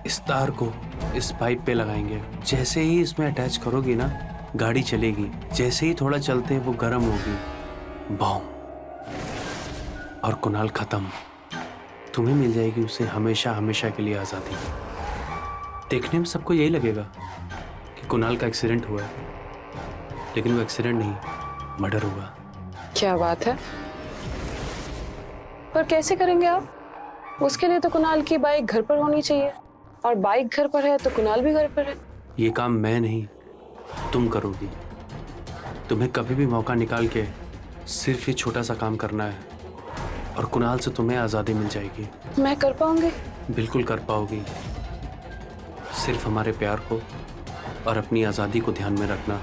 इस तार को इस पाइप पे लगाएंगे। जैसे ही इसमें अटैच करोगी ना, गाड़ी चलेगी। जैसे ही थोड़ा चलते वो गर्म होगी, बॉम, और कुणाल खत्म। तुम्हें मिल जाएगी उसे हमेशा हमेशा के लिए आज़ादी। देखने में सबको यही लगेगा कि कुणाल का एक्सीडेंट हुआ है, लेकिन वो एक्सीडेंट नहीं, मर्डर हुआ। क्या बात है? पर कैसे करेंगे आप? उसके लिए तो कुणाल की बाइक घर पर होनी चाहिए, और बाइक घर पर है तो कुणाल भी घर पर है। ये काम मैं नहीं, तुम करोगी। तुम्हें कभी भी मौका निकाल के सिर्फ ये छोटा सा काम करना है और कुणाल से तुम्हें आज़ादी मिल जाएगी। मैं कर पाऊंगी? बिल्कुल कर पाओगी। सिर्फ हमारे प्यार को और अपनी आज़ादी को ध्यान में रखना।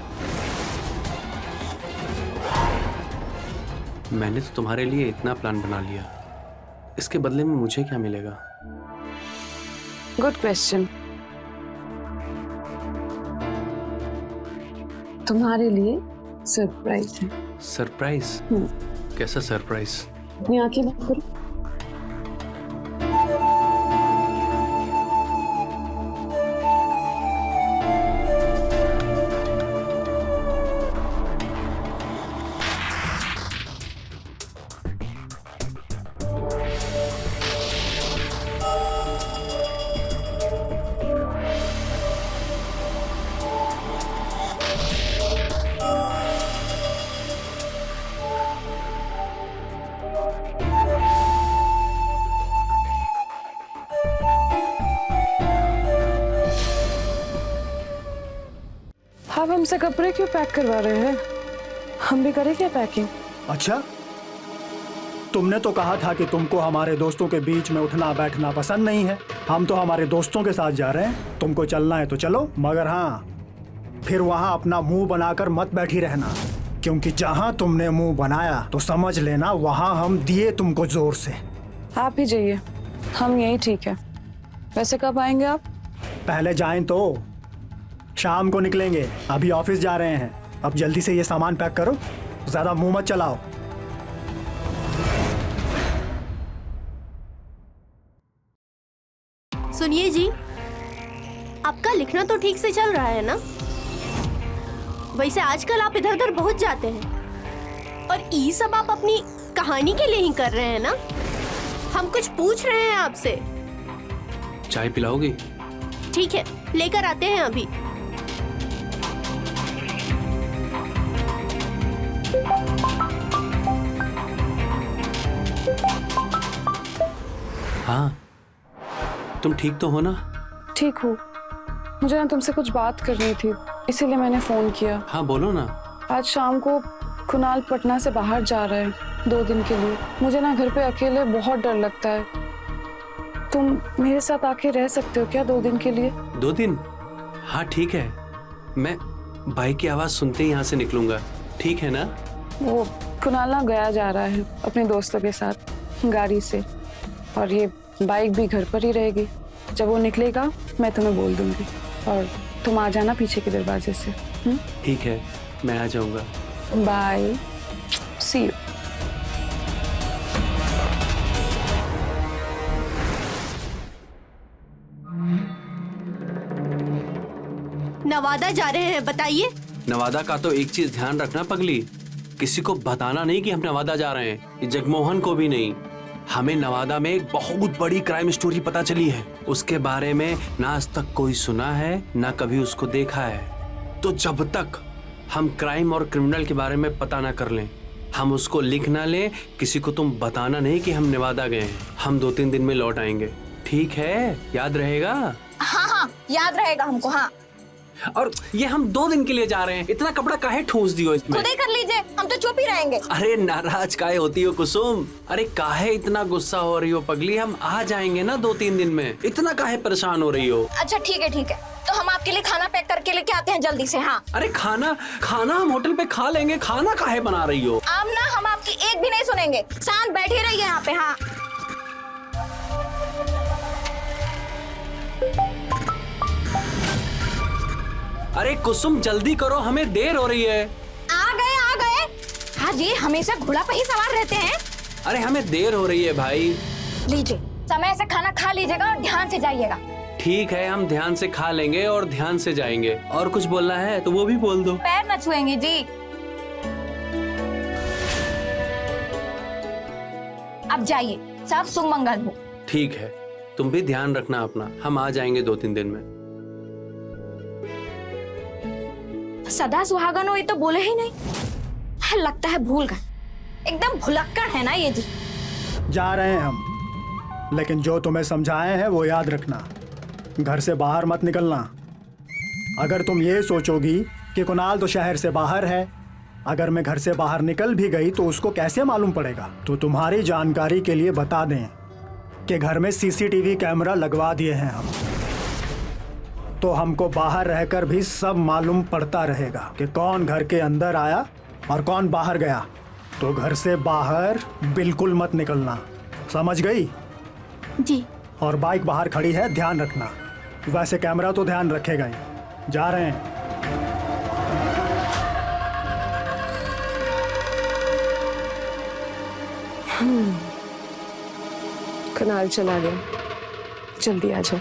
मैंने तो तुम्हारे लिए इतना प्लान बना लिया, इसके बदले में मुझे क्या मिलेगा? Good question. तुम्हारे लिए सरप्राइज है। सरप्राइज? कैसा सरप्राइज? अपनी आंखें बंद करो। आप हमसे कपड़े क्यों पैक करवा रहे हैं? हम भी करें क्या पैकिंग? अच्छा, तुमने तो कहा था कि तुमको हमारे दोस्तों के बीच में उठना बैठना पसंद नहीं है। हम तो हमारे दोस्तों के साथ जा रहे हैं, तुमको चलना है तो चलो, मगर हाँ, फिर वहाँ अपना मुंह बनाकर मत बैठी रहना, क्योंकि जहाँ तुमने मुंह बनाया तो समझ लेना वहाँ हम दिए तुमको जोर से। आप ही जाइए, हम यही ठीक है। वैसे कब आएंगे आप? पहले जाएं तो शाम को निकलेंगे, अभी ऑफिस जा रहे हैं। अब जल्दी से ये सामान पैक करो, ज्यादा मुंह मत चलाओ। सुनिए जी, आपका लिखना तो ठीक से चल रहा है ना? वैसे आजकल आप इधर उधर बहुत जाते हैं, और ये सब आप अपनी कहानी के लिए ही कर रहे हैं ना? हम कुछ पूछ रहे हैं आपसे। चाय पिलाओगी? ठीक है, लेकर आते हैं अभी। हाँ, तुम ठीक तो हो ना? ठीक हूँ। मुझे ना तुमसे कुछ बात करनी थी, इसीलिए मैंने फोन किया। हाँ बोलो ना। आज शाम को कुणाल पटना से बाहर जा रहे हैं 2 दिन के लिए। मुझे ना घर पे अकेले बहुत डर लगता है। तुम मेरे साथ आके रह सकते हो क्या 2 दिन के लिए? 2 दिन? हाँ ठीक है, मैं बाइक की आवाज सुनते ही यहाँ से निकलूंगा, ठीक है ना? वो कुणाल ना गया जा रहा है अपने दोस्तों के साथ गाड़ी से, और ये बाइक भी घर पर ही रहेगी। जब वो निकलेगा मैं तुम्हें बोल दूंगी, और तुम आ जाना पीछे के दरवाजे से। ठीक है, मैं आ जाऊंगा। Bye, C you. नवादा जा रहे हैं, बताइए। नवादा का तो एक चीज ध्यान रखना पगली, किसी को बताना नहीं कि हम नवादा जा रहे हैं, ये जगमोहन को भी नहीं। हमें नवादा में एक बहुत बड़ी क्राइम स्टोरी पता चली है। उसके बारे में ना आज तक कोई सुना है, ना कभी उसको देखा है। तो जब तक हम क्राइम और क्रिमिनल के बारे में पता ना कर लें, हम उसको लिख ना लें, किसी को तुम बताना नहीं कि हम नवादा गए हैं। हम 2-3 दिन में लौट आएंगे, ठीक है? याद रहेगा? हाँ हाँ याद रहेगा हमको। हाँ और ये हम 2 दिन के लिए जा रहे हैं, इतना कपड़ा काहे ठूस दियो इसमें? खुद ही कर लीजिए, हम तो चुप ही रहेंगे। अरे नाराज काहे होती हो कुसुम? अरे काहे इतना गुस्सा हो रही हो पगली? हम आ जाएंगे ना 2-3 दिन में, इतना काहे परेशान हो रही हो? अच्छा ठीक है, तो हम आपके लिए खाना पैक करके लेके आते हैं जल्दी से। हाँ अरे खाना हम होटल पे खा लेंगे, खाना काहे बना रही हो? आमना हम आपकी एक भी नहीं सुनेंगे, शांत बैठे रहिए यहाँ पे। हाँ अरे कुसुम जल्दी करो, हमें देर हो रही है। आ गए। हाँ जी, हमेशा घोड़ा पे ही सवार रहते हैं। अरे हमें देर हो रही है भाई। लीजिए, समय से खाना खा लीजिएगा और ध्यान से जाइएगा। ठीक है, हम ध्यान से खा लेंगे और ध्यान से जाएंगे। और कुछ बोलना है तो वो भी बोल दो। पैर न छुएंगे जी। अब जाइए, सब शुभ मंगल हो। ठीक है, तुम भी ध्यान रखना अपना। हम आ जाएंगे 2-3 दिन में। सदा सुहागन हो ये तो बोले ही नहीं, लगता है भूल गए। एकदम भुलक्कड़ है ना ये जी। जा रहे हैं हम, लेकिन जो तुम्हें समझाए हैं वो याद रखना। घर से बाहर मत निकलना। अगर तुम ये सोचोगी कि कुणाल तो शहर से बाहर है, अगर मैं घर से बाहर निकल भी गई तो उसको कैसे मालूम पड़ेगा? तो तुम्हारी जानकारी के लिए बता दें कि घर में सीसीटीवी कैमरा लगवा दिए हैं हम, तो हमको बाहर रहकर भी सब मालूम पड़ता रहेगा कि कौन घर के अंदर आया और कौन बाहर गया। तो घर से बाहर बिल्कुल मत निकलना, समझ गई? जी। और बाइक बाहर खड़ी है, ध्यान रखना। वैसे कैमरा तो ध्यान रखेगा ही। जा रहे हैं। कुणाल चला गया, जल्दी आ जाओ।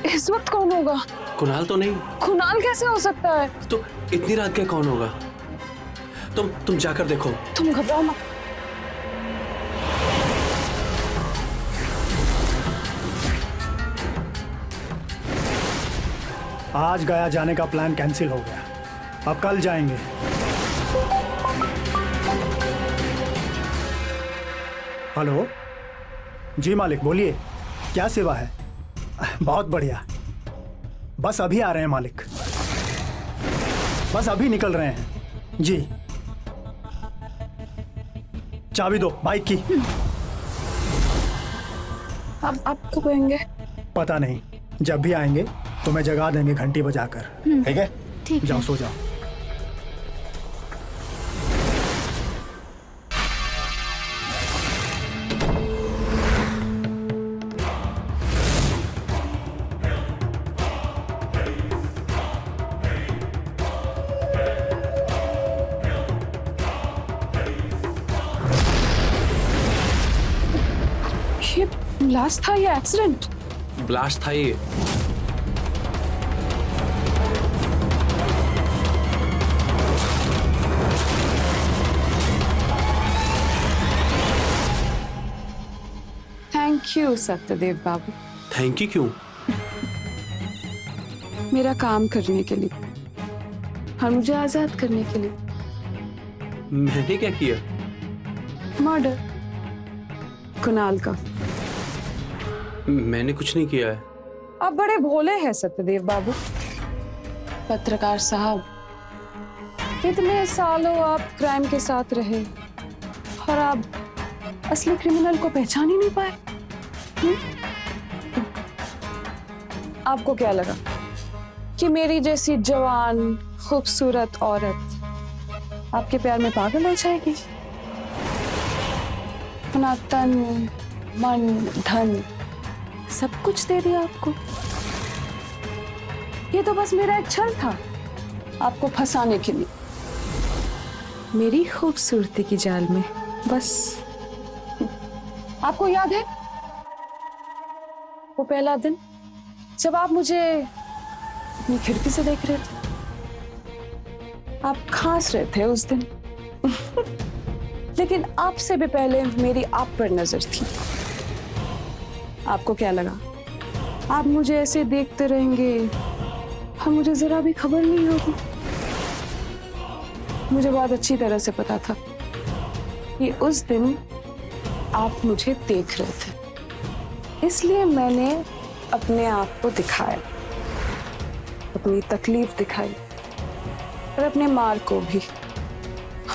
इस वक्त कौन होगा? कुणाल तो नहीं। कुणाल कैसे हो सकता है? तो इतनी रात के कौन होगा? तुम जाकर देखो। तुम घबराओ मत। आज गया जाने का प्लान कैंसिल हो गया, अब कल जाएंगे। हेलो जी मालिक, बोलिए, क्या सेवा है? बहुत बढ़िया, बस अभी आ रहे हैं मालिक, बस अभी निकल रहे हैं जी। चाबी दो बाइक की। अब आप कब आएंगे? पता नहीं, जब भी आएंगे तुम्हें जगा देंगे घंटी बजाकर। ठीक है? ठीक है। जाओ सो जाओ। ये ब्लास्ट था या एक्सीडेंट? ब्लास्ट था ये। Thank you Satyadev Babu. Thank you क्यों? मेरा काम करने के लिए और मुझे आजाद करने के लिए। मैंने क्या किया? मर्डर कुणाल का। मैंने कुछ नहीं किया है। आप बड़े भोले हैं सत्यदेव बाबू। पत्रकार साहब, कितने सालों आप क्राइम के साथ रहे और आप असली क्रिमिनल को पहचान ही नहीं पाए। आपको क्या लगा कि मेरी जैसी जवान खूबसूरत औरत आपके प्यार में पागल हो जाएगी? अपना तन मन धन सब कुछ दे दिया आपको। ये तो बस मेरा एक छल था आपको फंसाने के लिए, मेरी खूबसूरती की जाल में। बस आपको याद है वो पहला दिन जब आप मुझे अपनी खिड़की से देख रहे थे? आप खांस रहे थे उस दिन लेकिन आपसे भी पहले मेरी आप पर नजर थी। आपको क्या लगा आप मुझे ऐसे देखते रहेंगे और मुझे जरा भी खबर नहीं होगी? मुझे बहुत अच्छी तरह से पता था कि उस दिन आप मुझे देख रहे थे, इसलिए मैंने अपने आप को दिखाया, अपनी तकलीफ दिखाई और अपने मार को भी।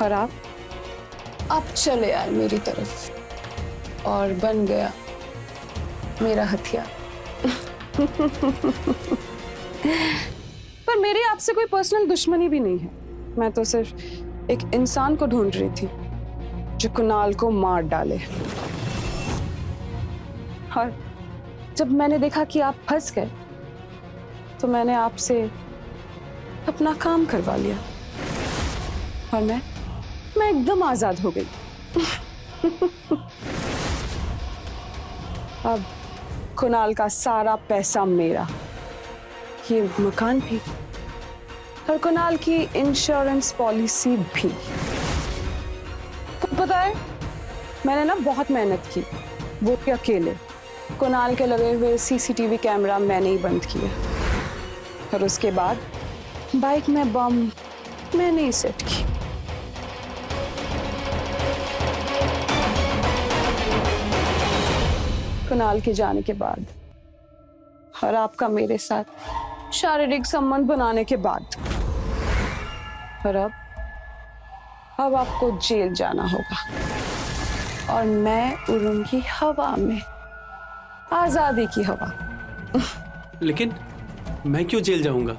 और आप चले आए मेरी तरफ और बन गया मेरा हथियार। पर मेरी आपसे कोई पर्सनल दुश्मनी भी नहीं है। मैं तो सिर्फ एक इंसान को ढूंढ रही थी जो कुणाल को मार डाले। और जब मैंने देखा कि आप फंस गए तो मैंने आपसे अपना काम करवा लिया और मैं एकदम आजाद हो गई। अब कुणाल का सारा पैसा मेरा, ये मकान भी और कुणाल की इंश्योरेंस पॉलिसी भी। तो पता है मैंने ना बहुत मेहनत की, वो भी अकेले। कुणाल के लगे हुए सीसीटीवी कैमरा मैंने ही बंद किया और उसके बाद बाइक में बम मैंने ही सेट की। कुणाल के जाने के बाद और आपका मेरे साथ शारीरिक संबंध बनाने के बाद और अब आपको जेल जाना होगा और मैं उड़ूंगी हवा में, आजादी की हवा। लेकिन मैं क्यों जेल जाऊंगा?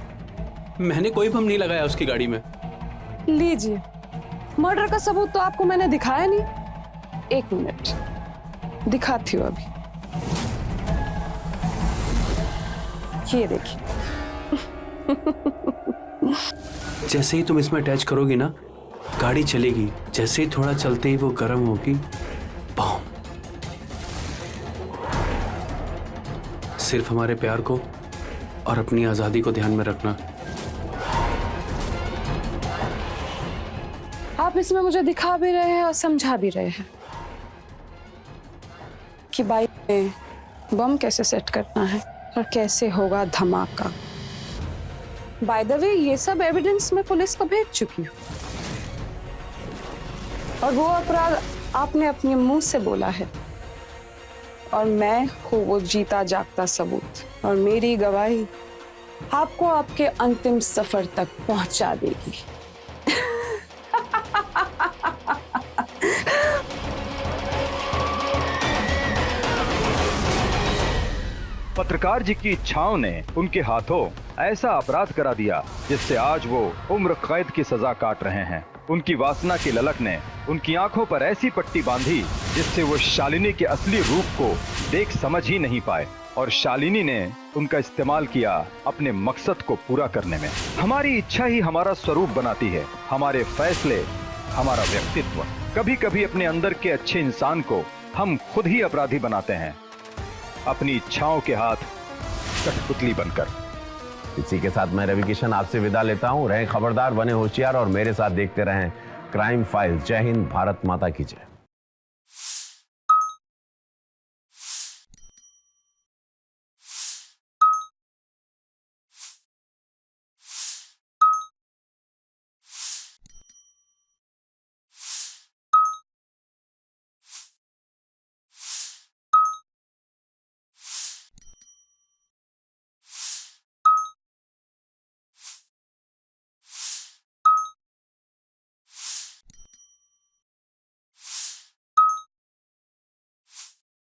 मैंने कोई बम नहीं लगाया उसकी गाड़ी में। लीजिए, मर्डर का सबूत तो आपको मैंने दिखाया नहीं। एक मिनट दिखाती हूँ अभी, ये देखिए। जैसे ही तुम इसमें अटैच करोगी ना, गाड़ी चलेगी। जैसे ही थोड़ा चलते ही वो गर्म होगी, बम। सिर्फ हमारे प्यार को और अपनी आजादी को ध्यान में रखना। आप इसमें मुझे दिखा भी रहे हैं और समझा भी रहे हैं कि बाइक में बम कैसे सेट करना है और कैसे होगा धमाका। बाय द वे, ये सब एविडेंस मैं पुलिस को भेज चुकी हूँ और वो अपराध आपने अपने मुंह से बोला है और मैं हूँ वो जीता जागता सबूत, और मेरी गवाही आपको आपके अंतिम सफर तक पहुंचा देगी। पत्रकार जी की इच्छाओं ने उनके हाथों ऐसा अपराध करा दिया जिससे आज वो उम्र कैद की सजा काट रहे हैं। उनकी वासना की ललक ने उनकी आंखों पर ऐसी पट्टी बांधी जिससे वो शालिनी के असली रूप को देख समझ ही नहीं पाए, और शालिनी ने उनका इस्तेमाल किया अपने मकसद को पूरा करने में। हमारी इच्छा ही हमारा स्वरूप बनाती है, हमारे फैसले हमारा व्यक्तित्व। कभी कभी अपने अंदर के अच्छे इंसान को हम खुद ही अपराधी बनाते हैं, अपनी इच्छाओं के हाथ कठपुतली बनकर। इसी के साथ मैं रवि किशन आपसे विदा लेता हूं। रहें खबरदार, बने होशियार और मेरे साथ देखते रहें क्राइम फाइल्स। जय हिंद, भारत माता की जय।